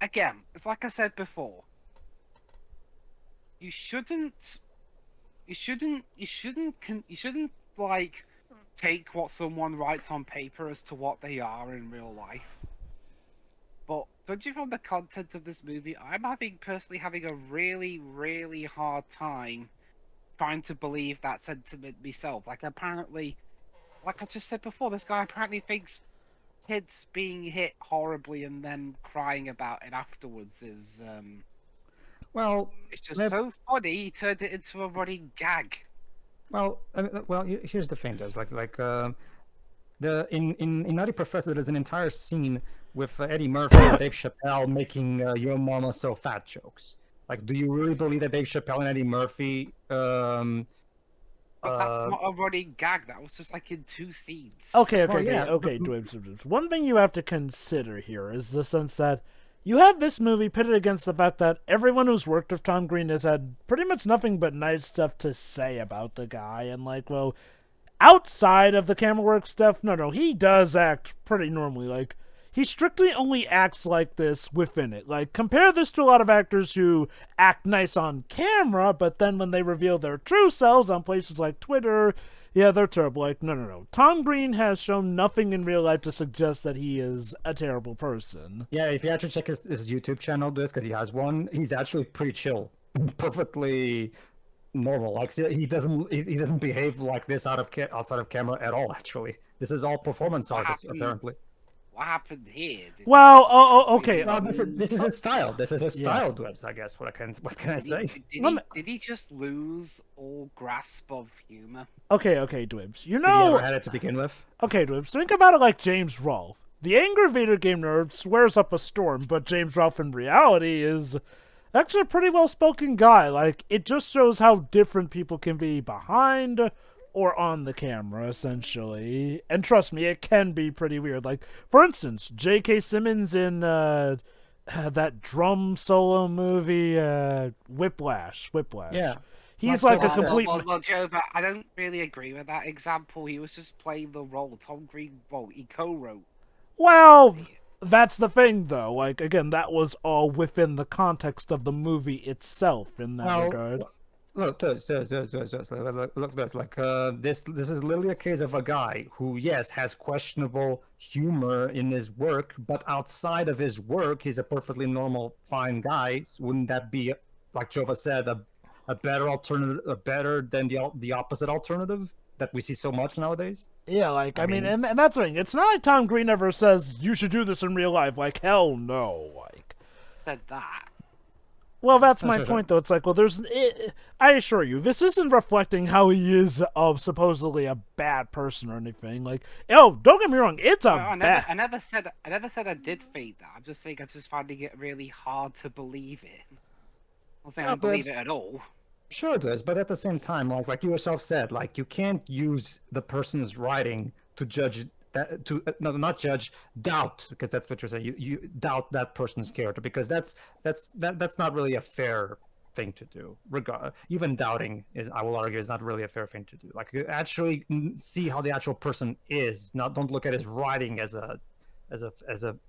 again, it's like I said before. You shouldn't like take what someone writes on paper as to what they are in real life. But judging from the content of this movie, I'm personally having a really, really hard time trying to believe that sentiment myself. Like, apparently, like I just said before, this guy apparently thinks kids being hit horribly and then crying about it afterwards is well, it's just so funny. He turned it into a running gag. Well, here's the thing, though. In Nutty Professor, there's an entire scene with Eddie Murphy and Dave Chappelle making "Your Mama So Fat" jokes. Like, do you really believe that Dave Chappelle and Eddie Murphy? But that's not a running gag. That was just like in two scenes. Okay. One thing you have to consider here is the sense that you have this movie pitted against the fact that everyone who's worked with Tom Green has had pretty much nothing but nice stuff to say about the guy. And, like, well, outside of the camera work stuff, no, he does act pretty normally. Like, he strictly only acts like this within it. Like, compare this to a lot of actors who act nice on camera, but then when they reveal their true selves on places like Twitter, yeah, they're terrible. Like, no. Tom Green has shown nothing in real life to suggest that he is a terrible person. Yeah, if you actually check his YouTube channel, because he has one, he's actually pretty chill, perfectly normal. Like, he doesn't behave like this outside of camera at all. Actually, this is all performance artists, apparently. What happened here? Okay. Well, this is his style. This is his style, Dwebs, I guess. What can I say? Did he just lose all grasp of humor? Okay, Dwebs. You Did he know... ever had it to begin with? Okay, Dwebs, think about it like James Rolfe. The angry video game nerd swears up a storm, but James Rolfe in reality is actually a pretty well-spoken guy. Like, it just shows how different people can be behind or on the camera, essentially. And trust me, it can be pretty weird. Like, for instance, J.K. Simmons in that drum solo movie, Whiplash. Yeah. He's Like like a Joe said. complete. Well, Jova, I don't really agree with that example. He was just playing the role. Tom Green, well, he co-wrote. Well, that's the thing, though. Like, again, that was all within the context of the movie itself in that regard. Look, look, this. Like, this is literally a case of a guy who, yes, has questionable humor in his work, but outside of his work, he's a perfectly normal, fine guy. Wouldn't that be, like Jova said, a better alternative, better than the opposite alternative that we see so much nowadays? Yeah, like, I mean, and that's the thing. It's not like Tom Green ever says, you should do this in real life. Like, hell no. Like, Said that. well, that's my point, though. It's like, well, I assure you, this isn't reflecting how he is supposedly a bad person or anything. Like, oh, don't get me wrong, it's a bad... I never said I did think that. I'm just saying I'm just finding it really hard to believe it. I'm saying I don't believe it at all. Sure it is, but at the same time, like you yourself said, like you can't use the person's writing to judge that, not judge, doubt, because that's what you're saying. You doubt that person's character, because that's not really a fair thing to do. Even doubting is, I will argue, is not really a fair thing to do. Like, you actually see how the actual person is. Don't look at his writing as a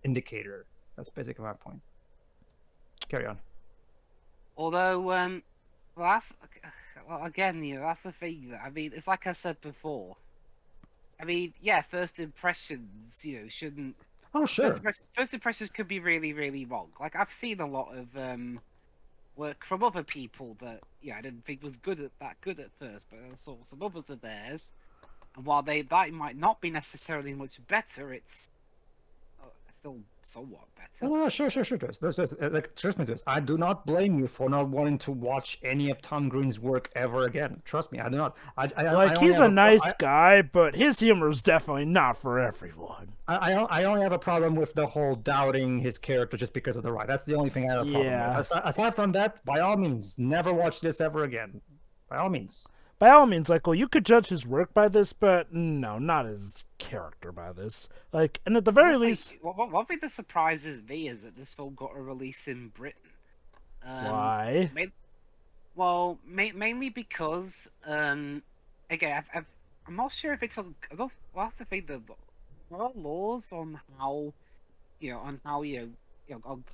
indicator. That's basically my point. Carry on. Although, well, again, that's the thing. I mean, it's like I said before. I mean, yeah, first impressions, shouldn't. Oh, sure. First impressions could be really, really wrong. Like, I've seen a lot of work from other people that, I didn't think was good at first, but I saw some others of theirs, and while that might not be necessarily much better, it's still somewhat better. No, sure. Like, trust me, this. I do not blame you for not wanting to watch any of Tom Green's work ever again. Trust me, I do not. He's a nice guy, but his humor is definitely not for everyone. I only have a problem with the whole doubting his character just because of the right. That's the only thing I have a problem with. Aside from that, by all means, never watch this ever again. By all means. By all means, like, well, you could judge his work by this, but no, not his character by this. Like, and at the very least... One thing that surprises me is that this film got a release in Britain. Why? Mainly because, again, I'm not sure if it's on... Well, that's the thing, there are laws on how, on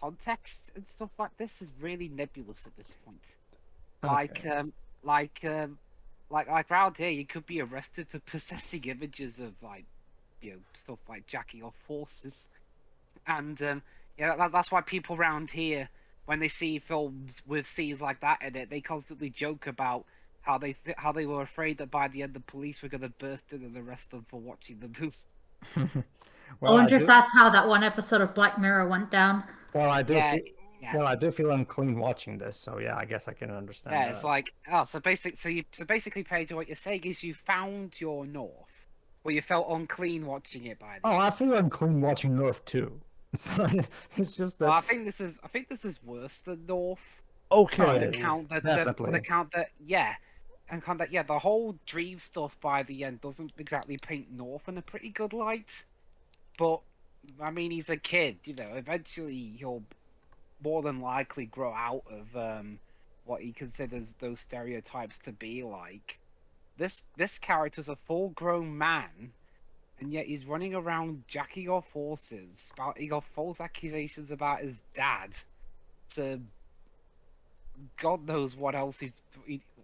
context and stuff like this is really nebulous at this point. Okay. Like around here, you could be arrested for possessing images of stuff like jacking off horses, and that's why people around here, when they see films with scenes like that in it, they constantly joke about how they were afraid that by the end the police were going to burst in and arrest them for watching the movie. I wonder if that's how that one episode of Black Mirror went down. Well, I do. Well, I do feel unclean watching this, so yeah, I guess I can understand. Yeah, it's like, so basically, Paige, what you're saying is you found your North, or you felt unclean watching it by. I feel unclean watching North too. So it's just that. Well, I think this is worse than North. Okay. On account that the whole dream stuff by the end doesn't exactly paint North in a pretty good light. But I mean, he's a kid, Eventually, he'll more than likely grow out of what he considers those stereotypes to be like. This character's a full-grown man, and yet he's running around jacking off horses. He got false accusations about his dad. So God knows what else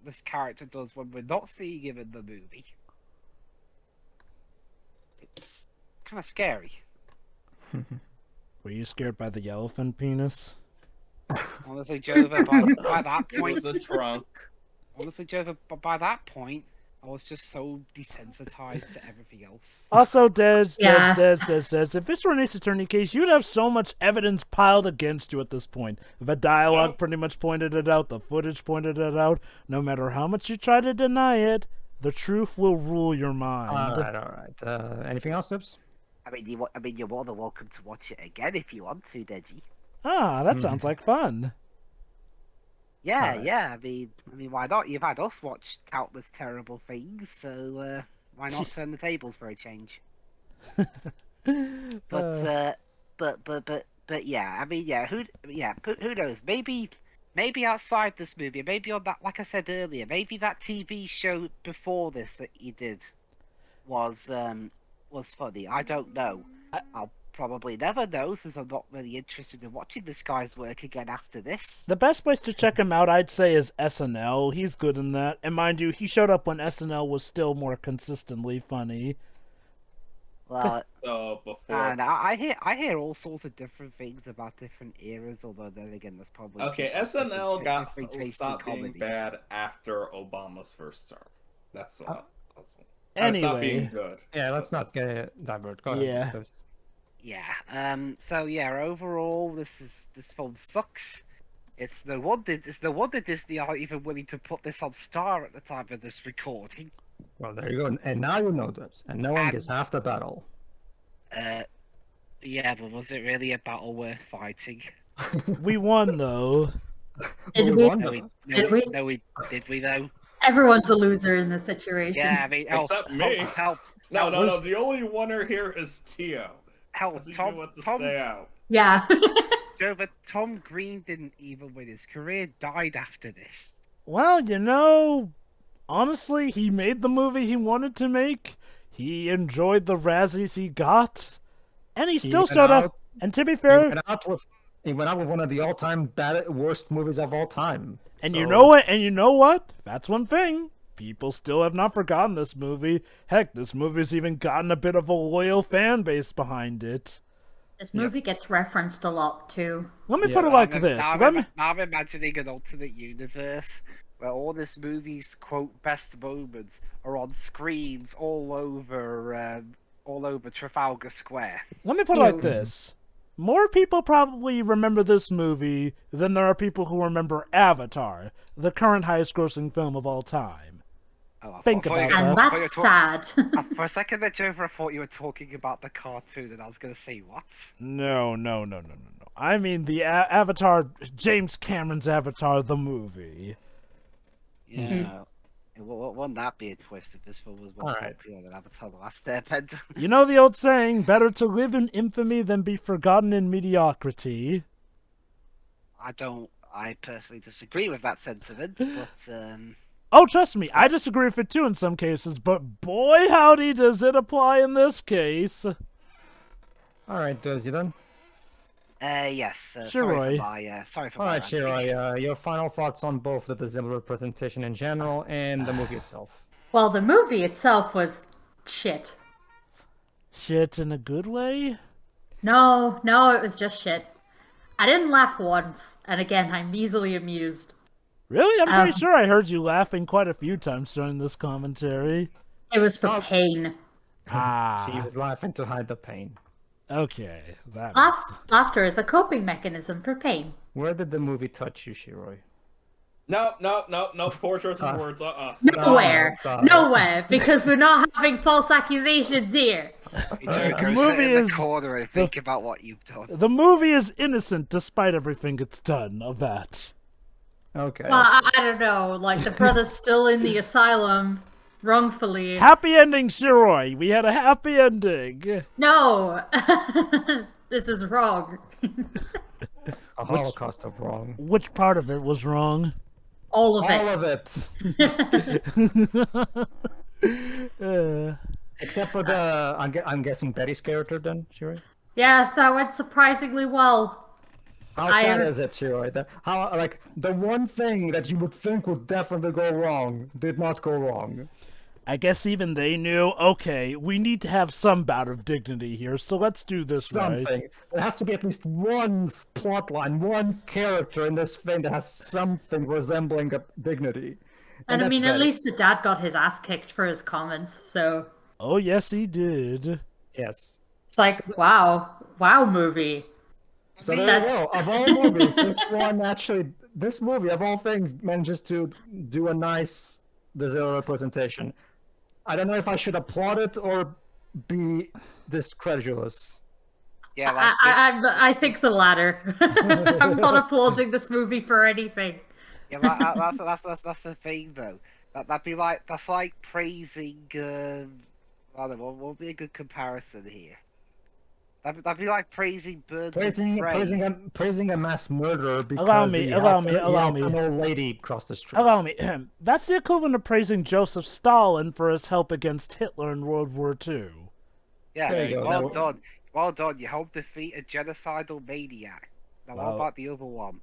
this character does when we're not seeing him in the movie. It's kind of scary. Were you scared by the elephant penis? Honestly, Jova, by that point... It was a trunk. Honestly, Jova, by that point, I was just so desensitized to everything else. Also, Des says, if this were an Ace Attorney case, you'd have so much evidence piled against you at this point. The dialogue pretty much pointed it out, the footage pointed it out. No matter how much you try to deny it, the truth will rule your mind. All right. Anything else, Tips? I mean, you're more than welcome to watch it again if you want to, Deji. Ah, that sounds like fun. Yeah, yeah. I mean, why not? You've had us watch countless terrible things, so why not turn the tables for a change? But yeah. I mean, who knows? Maybe maybe outside this movie, maybe on that, like I said earlier, maybe that TV show before this that he did was funny. I don't know. I'll probably never know since I'm not really interested in watching this guy's work again after this. The best place to check him out, I'd say, is SNL. He's good in that. And mind you, he showed up when SNL was still more consistently funny. Well, Before. and I hear all sorts of different things about different eras. Although then again, that's probably Okay, different- SNL got different tastes in stopped being comedy. bad after Obama's first term. That's all. Anyway. Stopped being good. Yeah, let's not get divert. Go ahead. Yeah. There's- Yeah. So yeah, overall, this film sucks. It's no wonder Disney aren't even willing to put this on Star at the time of this recording. Well, there you go. And now you know this. And no one gets And- half the battle. Yeah, but was it really a battle worth fighting? We won, though. Did Well, we? won, No, though. did we though? Everyone's a loser in this situation. Yeah, I mean, Except me. help, No. The only winner here is Tio. help, Because he Tom, knew what to Tom, stay out. Yeah. Joe, but Tom Green didn't even win. His career died after this. Well, you know, honestly, he made the movie he wanted to make. He enjoyed the Razzies he got. And he still went showed up. out- And to be He fair, went out with one of the all-time worst movies of all time. and So- you know what? And you know what? That's one thing. People still have not forgotten this movie. Heck, this movie's even gotten a bit of a loyal fan base behind it. This movie gets referenced a lot too. Let me Yeah, put it Now like I'm- this. Now, Let me... now I'm imagining an alternate universe where all this movie's quote best moments are on screens all over Trafalgar Square. Let me put it like this. More people probably remember this movie than there are people who remember Avatar, the current highest grossing film of all time. Oh, I Think thought about you- that. And I thought you that's were sad. For a second there, Jover, I thought you were talking about the cartoon, and I was going to say, what? No. I mean the Avatar, James Cameron's Avatar, the movie. Yeah. Wouldn't that be a twist if this film was more Alright. popular than Avatar The Last Airbender? You know the old saying, better to live in infamy than be forgotten in mediocrity. I personally disagree with that sentiment, but, Oh, trust me, I disagree with it too in some cases, but boy howdy does it apply in this case. All right, Dez, you done? yes. Sure, Sorry Roy. for my, sorry for All my right, ranting. Shiroi, your final thoughts on both the December presentation in general and the movie itself. Well, the movie itself was shit. Shit in a good way? No, it was just shit. I didn't laugh once, and again, I'm easily amused. Really? I'm pretty sure I heard you laughing quite a few times during this commentary. It was for pain. She was laughing to hide the pain. Okay, that Laughter is a coping mechanism for pain. Where did the movie touch you, Shiroi? No. Poor choice of words. Nowhere. sorry. Nowhere, because we're not having false accusations here. Hey, Joe, go movie sit in the is- corner and think about what you've done. The movie is innocent despite everything it's done of that. Okay. Well, I don't know. Like, the brother's still in the asylum, wrongfully. Happy ending, Shiroi. We had a happy ending. No! This is wrong. A Holocaust of wrong. Which part of it was wrong? All of All it. of it. Except for the, I'm guessing Betty's character then, Shiroi? Yeah, that went surprisingly well. How I sad am- is it, Shiroi? How, like, the one thing that you would think would definitely go wrong did not go wrong. I guess even they knew, okay, we need to have some bout of dignity here, so let's do this Something. right. There has to be at least one plot line, one character in this thing that has something resembling a dignity. And I that's mean, at Betty. least the dad got his ass kicked for his comments, so Oh, yes, he did. Yes. it's like, wow, movie. So there you go. Of all movies, this movie, of all things, manages to do a nice Zero representation. I don't know if I should applaud it or be discredulous. Yeah, like I think the latter. I'm not applauding this movie for anything. yeah, that's the thing though. That's like praising. I don't know, what would be a good comparison here? That'd be like praising birds of prey. praising a mass murderer because Allow me. he helped an old lady cross the street. Allow me. That's the equivalent of praising Joseph Stalin for his help against Hitler in World War II. Yeah, There you go. well done. Well done. You helped defeat a genocidal maniac. Now, what about the other one?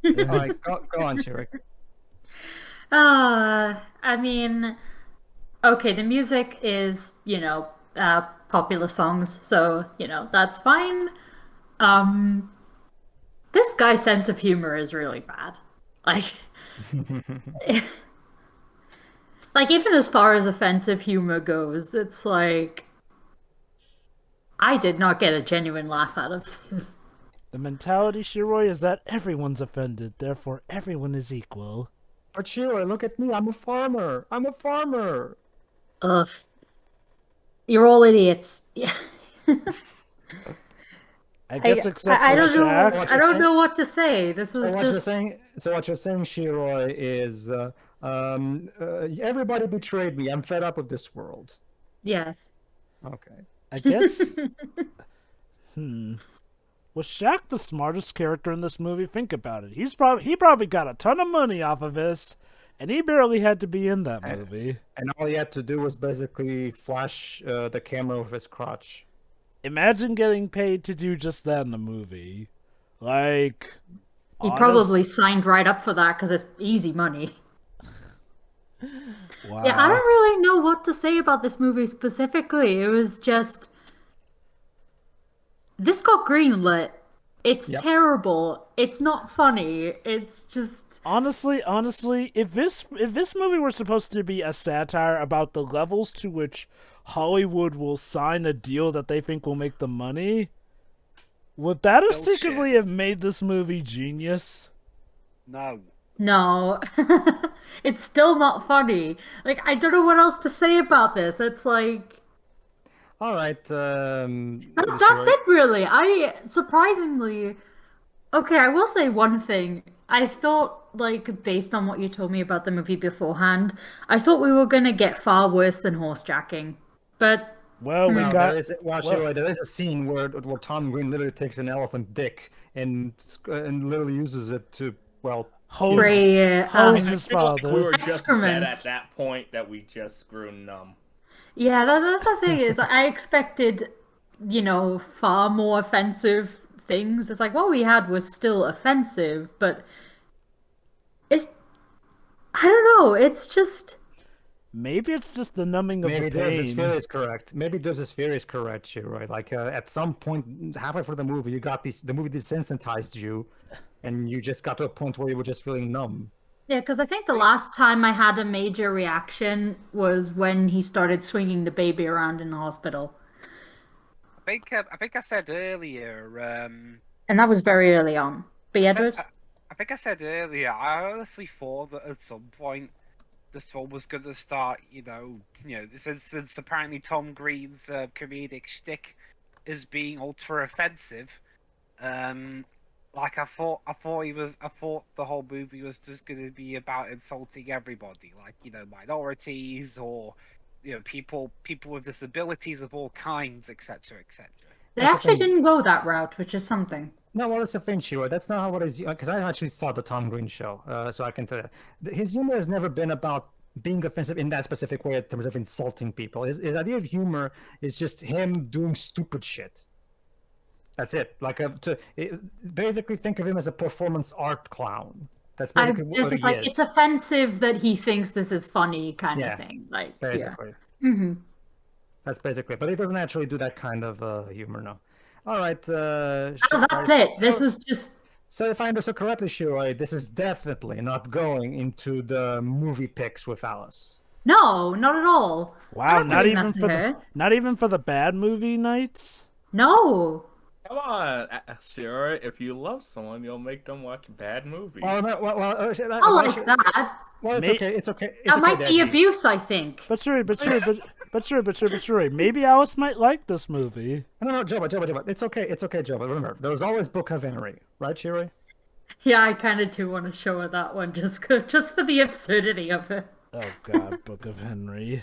All right, go on, Shiri. I mean, okay, the music is, popular songs, so, that's fine. This guy's sense of humor is really bad. Like, like even as far as offensive humor goes, it's like, I did not get a genuine laugh out of this. The mentality, Shiroi, is that everyone's offended, therefore everyone is equal. But Shiroi, look at me. I'm a farmer. Ugh. You're all idiots. Yeah. I guess except for I don't know. Shaq. I don't know what to say. This was So what just. you're saying, Shiroi, is everybody betrayed me. I'm fed up with this world. Yes. Okay. I guess. Was Shaq the smartest character in this movie? Think about it. He probably got a ton of money off of this, and he barely had to be in that movie. And all he had to do was basically flash the camera with his crotch. Imagine getting paid to do just that in a movie. Like, He probably signed right up for that because it's easy money. Wow. Yeah, I don't really know what to say about this movie specifically. It was just. This got greenlit. It's terrible. It's not funny. It's just. Honestly, if this movie were supposed to be a satire about the levels to which Hollywood will sign a deal that they think will make them money, would that have secretly have made this movie genius? No. No. It's still not funny. Like, I don't know what else to say about this. It's like. All right. That's it, really. Surprisingly. Okay, I will say one thing. I thought, like, based on what you told me about the movie beforehand, I thought we were going to get far worse than horsejacking. But. Well, there is a scene where Tom Green literally takes an elephant dick and literally uses it to, hose his father. We were just dead at that point that we just grew numb. Yeah, that's the thing is, I expected, far more offensive things. It's like, what we had was still offensive, but I don't know, it's just... Maybe it's just the numbing of the pain. Maybe Dubs' fear is correct. Shiroi. Like, at some point, halfway through the movie, the movie desensitized you, and you just got to a point where you were just feeling numb. Yeah, because I think the last time I had a major reaction was when he started swinging the baby around in the hospital. I think I said earlier. And that was very early on. But Edward? I think I said earlier. I honestly thought that at some point this film was going to start. Since apparently Tom Green's comedic shtick is being ultra offensive. Like I thought the whole movie was just going to be about insulting everybody, like minorities or people with disabilities of all kinds, etc., etc. They actually didn't go that route, which is something. No, well, it's a thing, Shiro. That's not how it is. Because I actually saw the Tom Green show, so I can tell you. His humor has never been about being offensive in that specific way in terms of insulting people. His idea of humor is just him doing stupid shit. That's it. Basically think of him as a performance art clown. That's basically what he is. It's offensive that he thinks this is funny kind of thing. Like, basically. Yeah. Mm-hmm. That's basically it. But he doesn't actually do that kind of humor, no. All right. That's it. This was just... So if I understood correctly, Shiroi, this is definitely not going into the movie picks with Alice. No, not at all. Wow, not even for the bad movie nights? No. Come on, sure. If you love someone, you'll make them watch bad movies. I like that. Well, it's okay. That might be abuse, I think. But sure. Maybe Alice might like this movie. No, Joba. It's okay, Joba. Remember, there's always Book of Henry, right, Shiroi? Yeah, I kind of do want to show her that one just for the absurdity of it. Oh God, Book of Henry.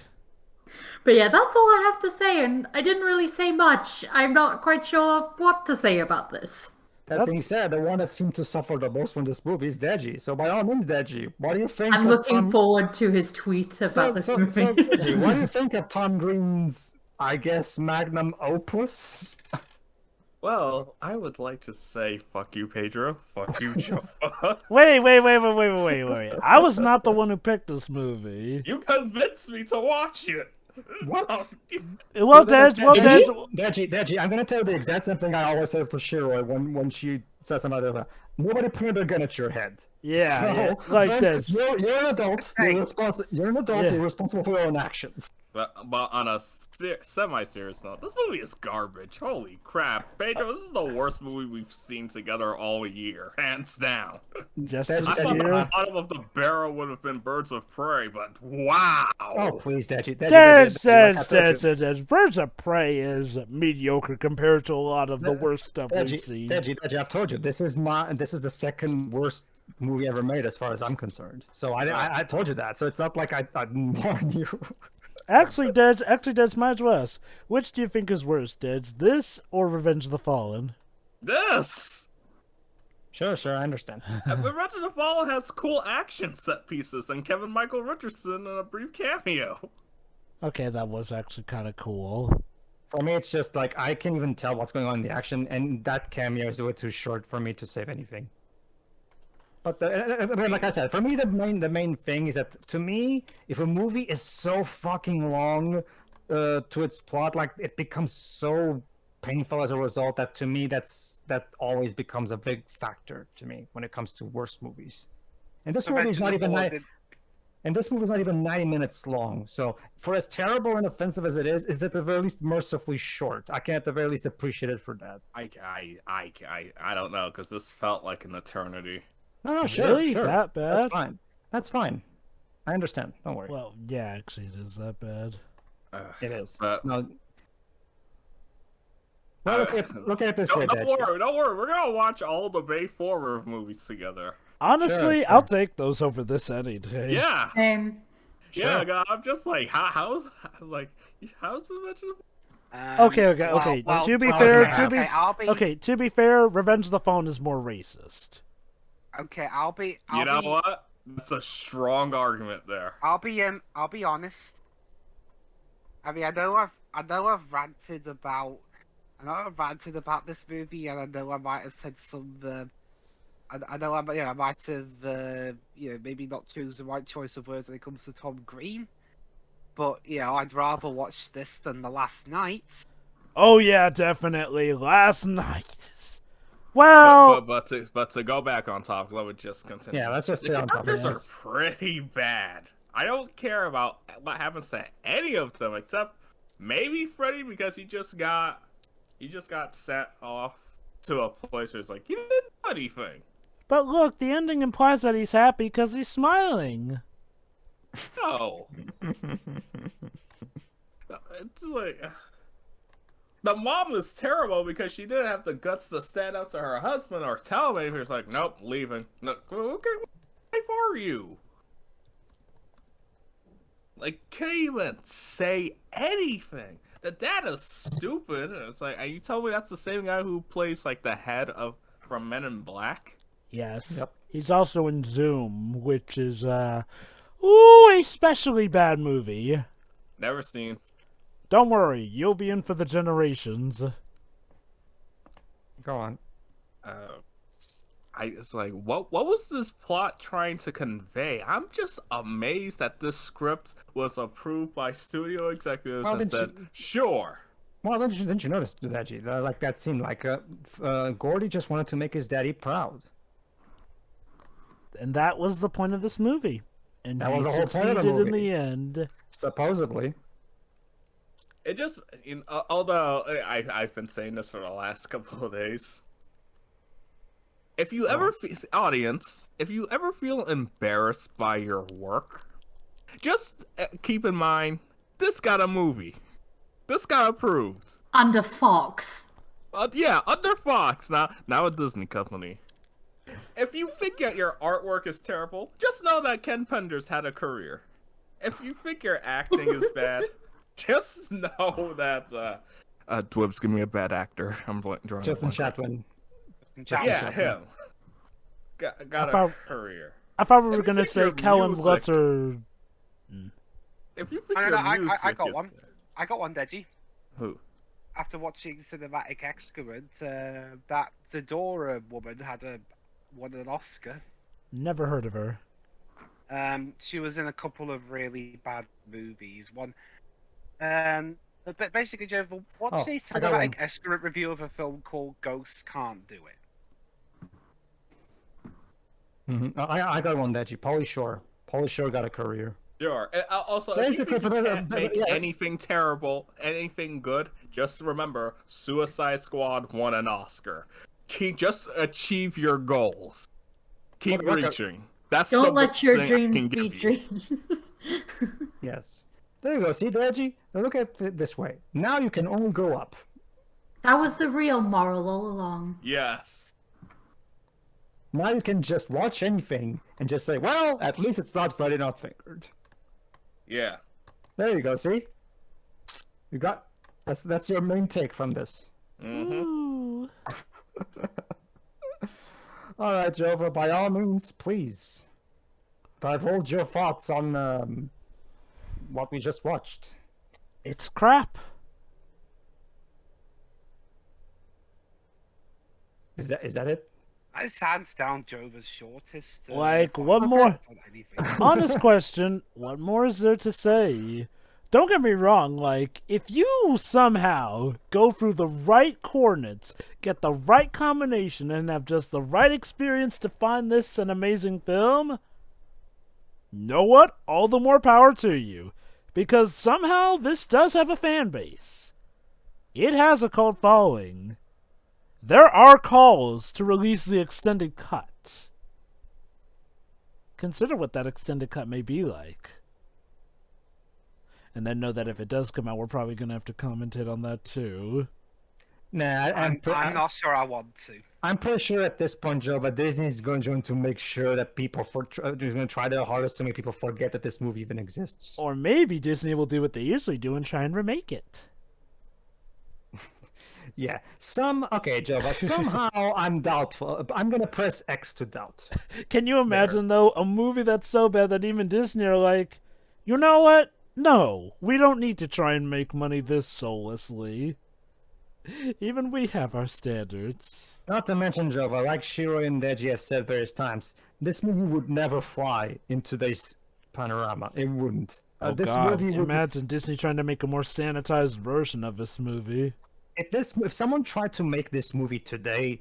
But yeah, that's all I have to say, and I didn't really say much. I'm not quite sure what to say about this. That being said, the one that seemed to suffer the most from this movie is Deji. So by all means, Deji, what do you think? I'm looking forward to his tweet about this movie. So Deji, what do you think of Tom Green's, I guess, magnum opus? Well, I would like to say fuck you, Pedro. Fuck you, Joe. Wait. I was not the one who picked this movie. You convinced me to watch it. What? Well, Deji, I'm gonna tell you the exact same thing I always say to Shiro when she says something like that. Nobody pointed their gun at your head. Yeah, like this. You're an adult. Right. You're an adult. Yeah. You're responsible for your own actions. But on a semi-serious note, this movie is garbage. Holy crap, Pedro! This is the worst movie we've seen together all year, hands down. Just That's- this I thought year. the bottom of the barrel would have been Birds of Prey, but wow! Oh please, Deji. Deji, Birds of Prey is mediocre compared to a lot of the worst stuff we've seen. Deji, I've told you this is the second worst movie ever made as far as I'm concerned. So I told you that. So it's not like I warned you. Actually, Des, might as well ask. Which do you think is worse, Des? This or Revenge of the Fallen? This! Sure, I understand. Revenge of the Fallen has cool action set pieces and Kevin Michael Richardson in a brief cameo. Okay, that was actually kind of cool. For me, it's just like I can't even tell what's going on in the action, and that cameo is way too short for me to save anything. But like I said, for me, the main thing is that to me, if a movie is so fucking long to its plot, like it becomes so painful as a result that to me that always becomes a big factor to me when it comes to worst movies. And this movie is not even 90 minutes long. So for as terrible and offensive as it is at the very least mercifully short. I can at the very least appreciate it for that. I don't know, because this felt like an eternity. No, sure, Really? sure. That bad? That's fine. I understand. Don't worry. Well, yeah, actually, it is that bad. It is. But, No. Well, look at it this way, don't Deji. worry. We're gonna watch all the Bay Forward movies together. Honestly, Sure. I'll take those over this any day. Yeah. Sure. Yeah, I'm just like, how's Revenge of the Okay. Well, to be well, fair, okay, to be fair, Revenge of the Fallen is more racist. Okay, I'll be what? That's a strong argument there. I'll be honest. I mean, I know I've ranted about this movie, and I know I might have said some. I might have maybe not chosen the right choice of words when it comes to Tom Green, but I'd rather watch this than The Last Night. Oh yeah, definitely. Last night. Well, but to go back on topic, let me just continue. Yeah, let's just stay The on topic. characters are pretty bad. I don't care about what happens to any of them except maybe Freddy, because he just got sent off to a place where it's like he didn't do anything. but look, the ending implies that he's happy because he's smiling. No. It's like the mom is terrible because she didn't have the guts to stand up to her husband or tell him. He was like, "Nope, leaving." No, okay, what life are you? Like, can't even say anything. The dad is stupid. It's like, and you told me that's the same guy who plays like the head from Men in Black. Yes. Yep. He's also in Zoom, which is a especially bad movie. Never seen. Don't worry, you'll be in for the generations. Go on. I was like, what was this plot trying to convey? I'm just amazed that this script was approved by studio executives and said, sure. Well, didn't you notice, Deji? Like that seemed like Gordy just wanted to make his daddy proud. And that was the point of this movie. And That he was the whole point of the succeeded in movie. the end. Supposedly. It just, although I've been saying this for the last couple of days. If you ever, audience, if you ever feel embarrassed by your work, just keep in mind, this got a movie. This got approved. Under Fox. Yeah, under Fox, now a Disney company. If you think that your artwork is terrible, just know that Ken Penders had a career. If you think your acting is bad, just know that Dweb's giving me a bad actor. I'm drawing. Justin Chatwin. Yeah, him. Got a career. I thought we were If you gonna think say your Kellen music- Lutzer. If you think No, your no, music I got is one. good- I got one, Deji. Who? After watching Cinematic Excrement, that Zadora woman won an Oscar. Never heard of her. She was in a couple of really bad movies. But basically, Joe, what's a I got one. Cinematic Excrement review of a film called Ghosts Can't Do It? I got one, Deji. Pauly Shore. Pauly Shore got a career. Sure. Also, if you Basically, think for you the- can't make yeah. anything terrible, anything good, just remember, Suicide Squad won an Oscar. Just achieve your goals. Keep What- reaching. That's Don't the let best your thing I dreams can be give you. dreams. Yes. There you go. See, Deji? Now look at it this way. Now you can only go up. That was the real moral all along. Yes. Now you can just watch anything and just say, well, at least it's not Freddy Not Fingered. Yeah. There you go. See? You got... That's your main take from this. Mm-hmm. Ooh. All right, Jova, by all means, please divulge your thoughts on what we just watched. It's crap. Is that it? It's hands down Jova's shortest. Like, podcast one more- on anything. Honest question, what more is there to say? Don't get me wrong, like, if you somehow go through the right coordinates, get the right combination, and have just the right experience to find this an amazing film, know what? All the more power to you. Because somehow this does have a fan base. It has a cult following. There are calls to release the extended cut. Consider what that extended cut may be like. And then know that if it does come out, we're probably going to have to commentate on that too. Nah, I'm not sure I want to. I'm pretty sure at this point, Joe, but Disney's going to make sure that people they're going to try their hardest to make people forget that this movie even exists. Or maybe Disney will do what they usually do and try and remake it. Yeah, okay, Joe, but somehow I'm doubtful. I'm gonna press X to doubt. Can you imagine, though, a movie that's so bad that even Disney are like, you know what? No, we don't need to try and make money this soullessly. Even we have our standards. Not to mention, Joe, like Shiro and Deji have said various times, this movie would never fly in today's panorama. It wouldn't. Oh This god, movie would. imagine Disney trying to make a more sanitized version of this movie. If someone tried to make this movie today,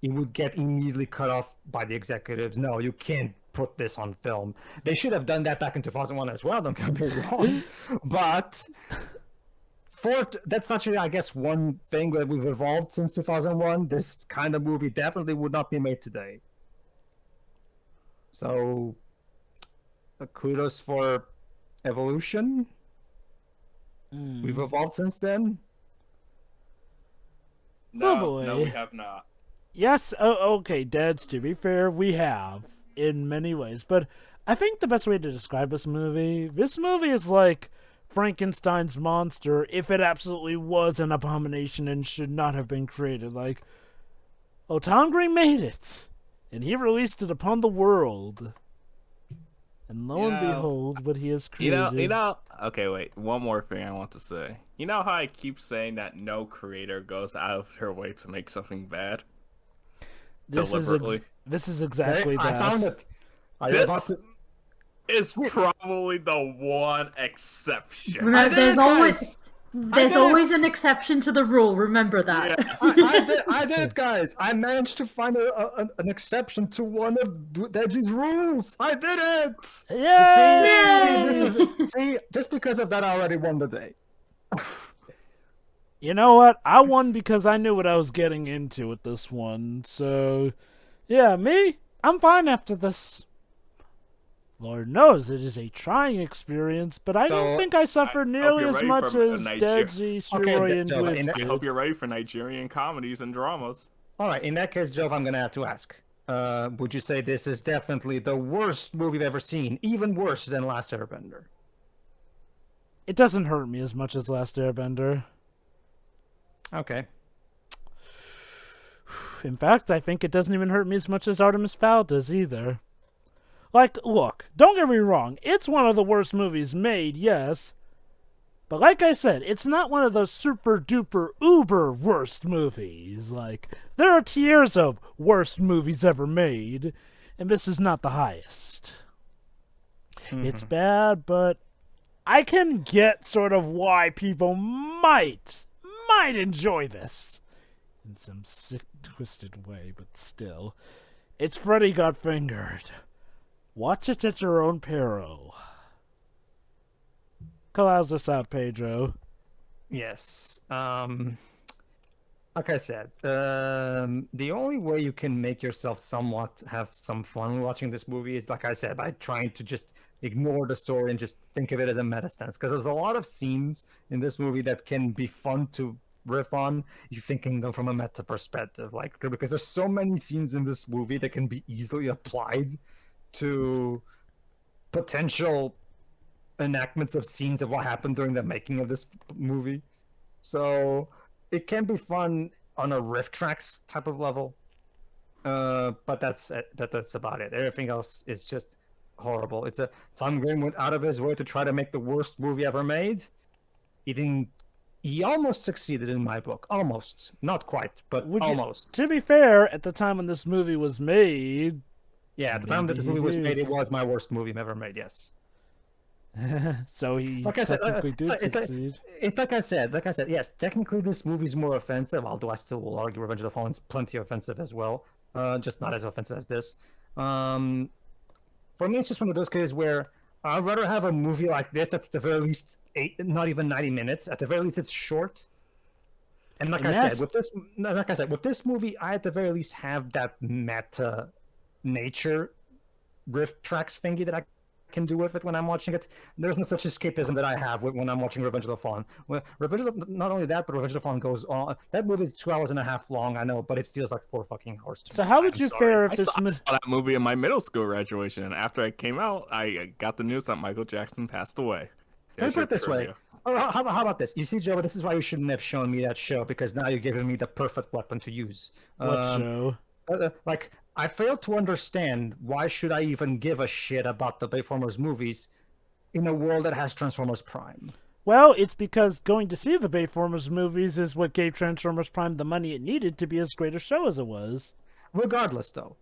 it would get immediately cut off by the executives. No, you can't put this on film. They should have done that back in 2001 as well, don't get me wrong. But that's actually, I guess, one thing that we've evolved since 2001. This kind of movie definitely would not be made today. So, kudos for evolution. We've evolved since then. No, boy. no, we have not. Yes, okay, Dads, to be fair, we have, in many ways. But I think the best way to describe this movie is like Frankenstein's monster if it absolutely was an abomination and should not have been created. Like, Tom Green made it, and he released it upon the world. And lo and behold, what he has created. Okay, wait. One more thing I want to say. You know how I keep saying that no creator goes out of their way to make something bad? This Deliberately. This is exactly that. I found it. This is probably the one exception. Remember, there's did always it. an exception to the rule. Remember that. Yes. I did it, guys. I managed to find an exception to one of Deji's rules. I did it. Yay! See, just because of that, I already won the day. You know what? I won because I knew what I was getting into with this one. So, yeah, I'm fine after this. Lord knows it is a trying experience, but I don't think I suffered nearly you're as ready much for a as Nigeria- Deji, Okay, Shiroi, and Joe, Dwibs I did. hope you're ready for Nigerian comedies and dramas. All right, in that case, Joe, I'm gonna have to ask. Would you say this is definitely the worst movie you've ever seen, even worse than Last Airbender? It doesn't hurt me as much as Last Airbender. Okay. In fact, I think it doesn't even hurt me as much as Artemis Fowl does either. Like, look, don't get me wrong, it's one of the worst movies made, yes. But like I said, it's not one of those super duper uber worst movies. Like, there are tiers of worst movies ever made, and this is not the highest. It's bad, but I can get sort of why people might enjoy this. In some sick, twisted way, but still. It's Freddy Got Fingered. Watch it at your own peril. Close this out, Pedro. Yes. Like I said, the only way you can make yourself somewhat have some fun watching this movie is, like I said, by trying to just ignore the story and just think of it as a meta sense. Because there's a lot of scenes in this movie that can be fun to riff on, you thinking them from a meta perspective. Like, because there's so many scenes in this movie that can be easily applied to potential enactments of scenes of what happened during the making of this movie. So it can be fun on a riff tracks type of level, but that's about it. Everything else is just horrible. It's a Tom Green went out of his way to try to make the worst movie ever made. He almost succeeded in my book. Almost, not quite, but almost. To be fair, at the time when this movie was made, yeah, at the time that this movie was made, it was my worst movie ever made. Yes. So he like I said, technically did succeed. It's like I said, yes, technically this movie's more offensive, although I still will argue Revenge of the Fallen's plenty offensive as well, just not as offensive as this. For me, it's just one of those cases where I'd rather have a movie like this that's at the very least not even 90 minutes. At the very least, it's short. And like I said, with this movie, I at the very least have that meta nature riff tracks thingy that I can do with it when I'm watching it. There's no such escapism that I have when I'm watching Revenge of the Fallen. Not only that, but Revenge of the Fallen goes on. That movie is 2.5 hours long, I know, but it feels like 4 fucking hours. So how would you fare if this? I saw that movie in my middle school graduation. After it came out, I got the news that Michael Jackson passed away. Let me put it this way. How about this? You see, Joe, this is why you shouldn't have shown me that show, because now you're giving me the perfect weapon to use. What show? I fail to understand why should I even give a shit about the Bayformers movies in a world that has Transformers Prime. Well, it's because going to see the Bayformers movies is what gave Transformers Prime the money it needed to be as great a show as it was. Regardless, though.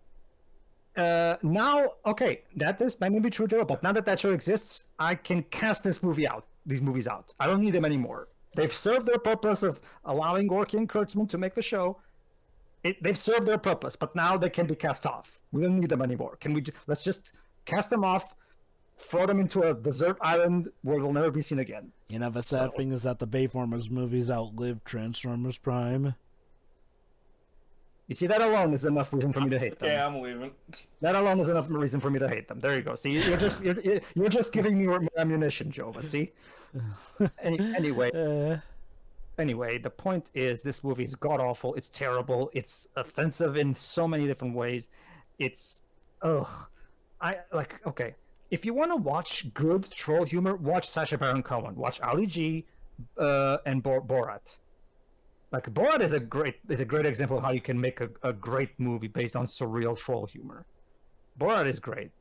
Now, okay, that may be true, Joe, but now that show exists, I can cast these movies out. I don't need them anymore. They've served their purpose of allowing Gorky and Kurtzman to make the show. They've served their purpose, but now they can be cast off. We don't need them anymore. Let's just cast them off, throw them into a desert island where they'll never be seen again. You know, the sad thing is that the Bayformers movies outlived Transformers Prime. You see, that alone is enough reason for me to hate them. Yeah, I'm leaving. That alone is enough reason for me to hate them. There you go. See, you're just giving me more ammunition, Jova. See. Anyway, the point is, this movie is god awful. It's terrible. It's offensive in so many different ways. It's okay. If you want to watch good troll humor, watch Sacha Baron Cohen. Watch Ali G, and Borat. Like, Borat is a great example of how you can make a great movie based on surreal troll humor. Borat is great.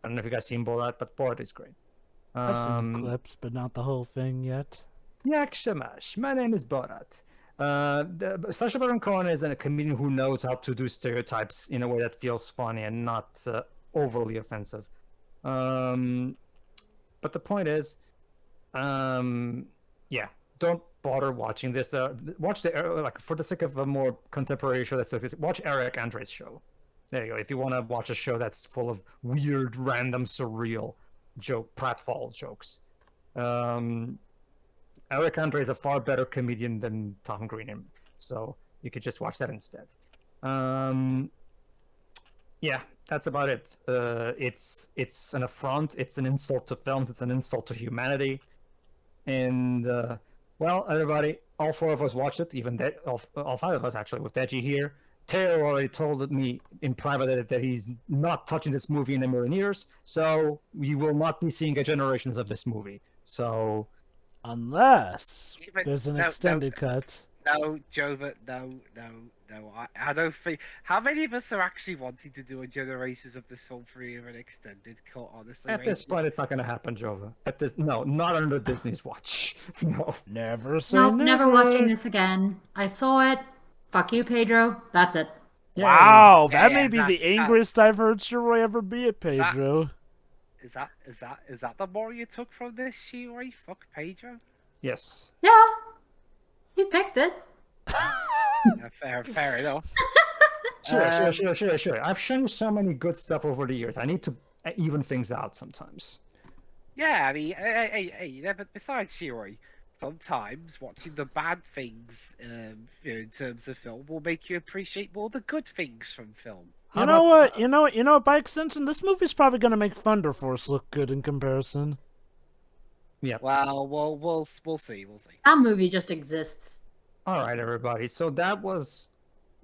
I don't know if you guys seen Borat, but Borat is great. I've seen clips, but not the whole thing yet. Yak Shamash. My name is Borat. Sacha Baron Cohen is a comedian who knows how to do stereotypes in a way that feels funny and not overly offensive. But the point is, don't bother watching this. Watch for the sake of a more contemporary show that's like this. Watch Eric Andre's show. There you go. If you want to watch a show that's full of weird, random, surreal pratfall jokes. Eric Andre is a far better comedian than Tom Green, so you could just watch that instead. Yeah, that's about it. It's an affront. It's an insult to films. It's an insult to humanity. And well, everybody, all 4 of us watched it. Even all 5 of us actually, with Deji here. Taylor already told me in private that he's not touching this movie in a million years. So we will not be seeing generations of this movie. So Unless Even- there's an no, extended cut. No, Jova, no. I don't think. How many of us are actually wanting to do a Generations of this film for an extended cut? Honestly, At this point, it's not going to happen, Jova. No, not under Disney's watch. No. Never say Nope, never. never watching this again. I saw it. Fuck you, Pedro. That's it. Wow, that Yeah, may be the angriest I've heard Shiroi ever be at Pedro. Is that the more you took from this, Shiori? Fuck Pedro. Yes. Yeah. He picked it. Fair enough. Sure. I've shown so many good stuff over the years. I need to even things out sometimes. Yeah, I mean, hey, but besides Shiori, sometimes watching the bad things in terms of film will make you appreciate more the good things from film. You know what? You know what? By extension, this movie's probably gonna make Thunder Force look good in comparison. Yeah. Well, we'll see. That movie just exists. All right, everybody. So that was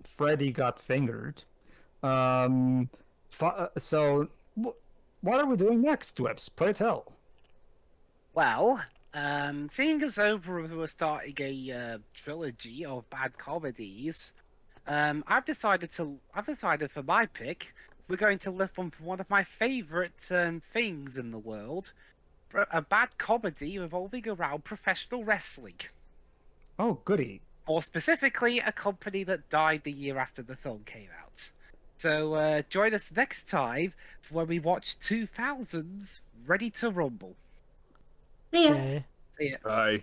Freddy Got Fingered. So what are we doing next, Webs? Pray tell. Well, seeing as we're starting a trilogy of bad comedies, I've decided for my pick, we're going to lift one from one of my favorite things in the world, a bad comedy revolving around professional wrestling. Oh, goody. Or specifically, a company that died the year after the film came out. So join us next time when we watch 2000's Ready to Rumble. See ya. Okay. See ya. Bye.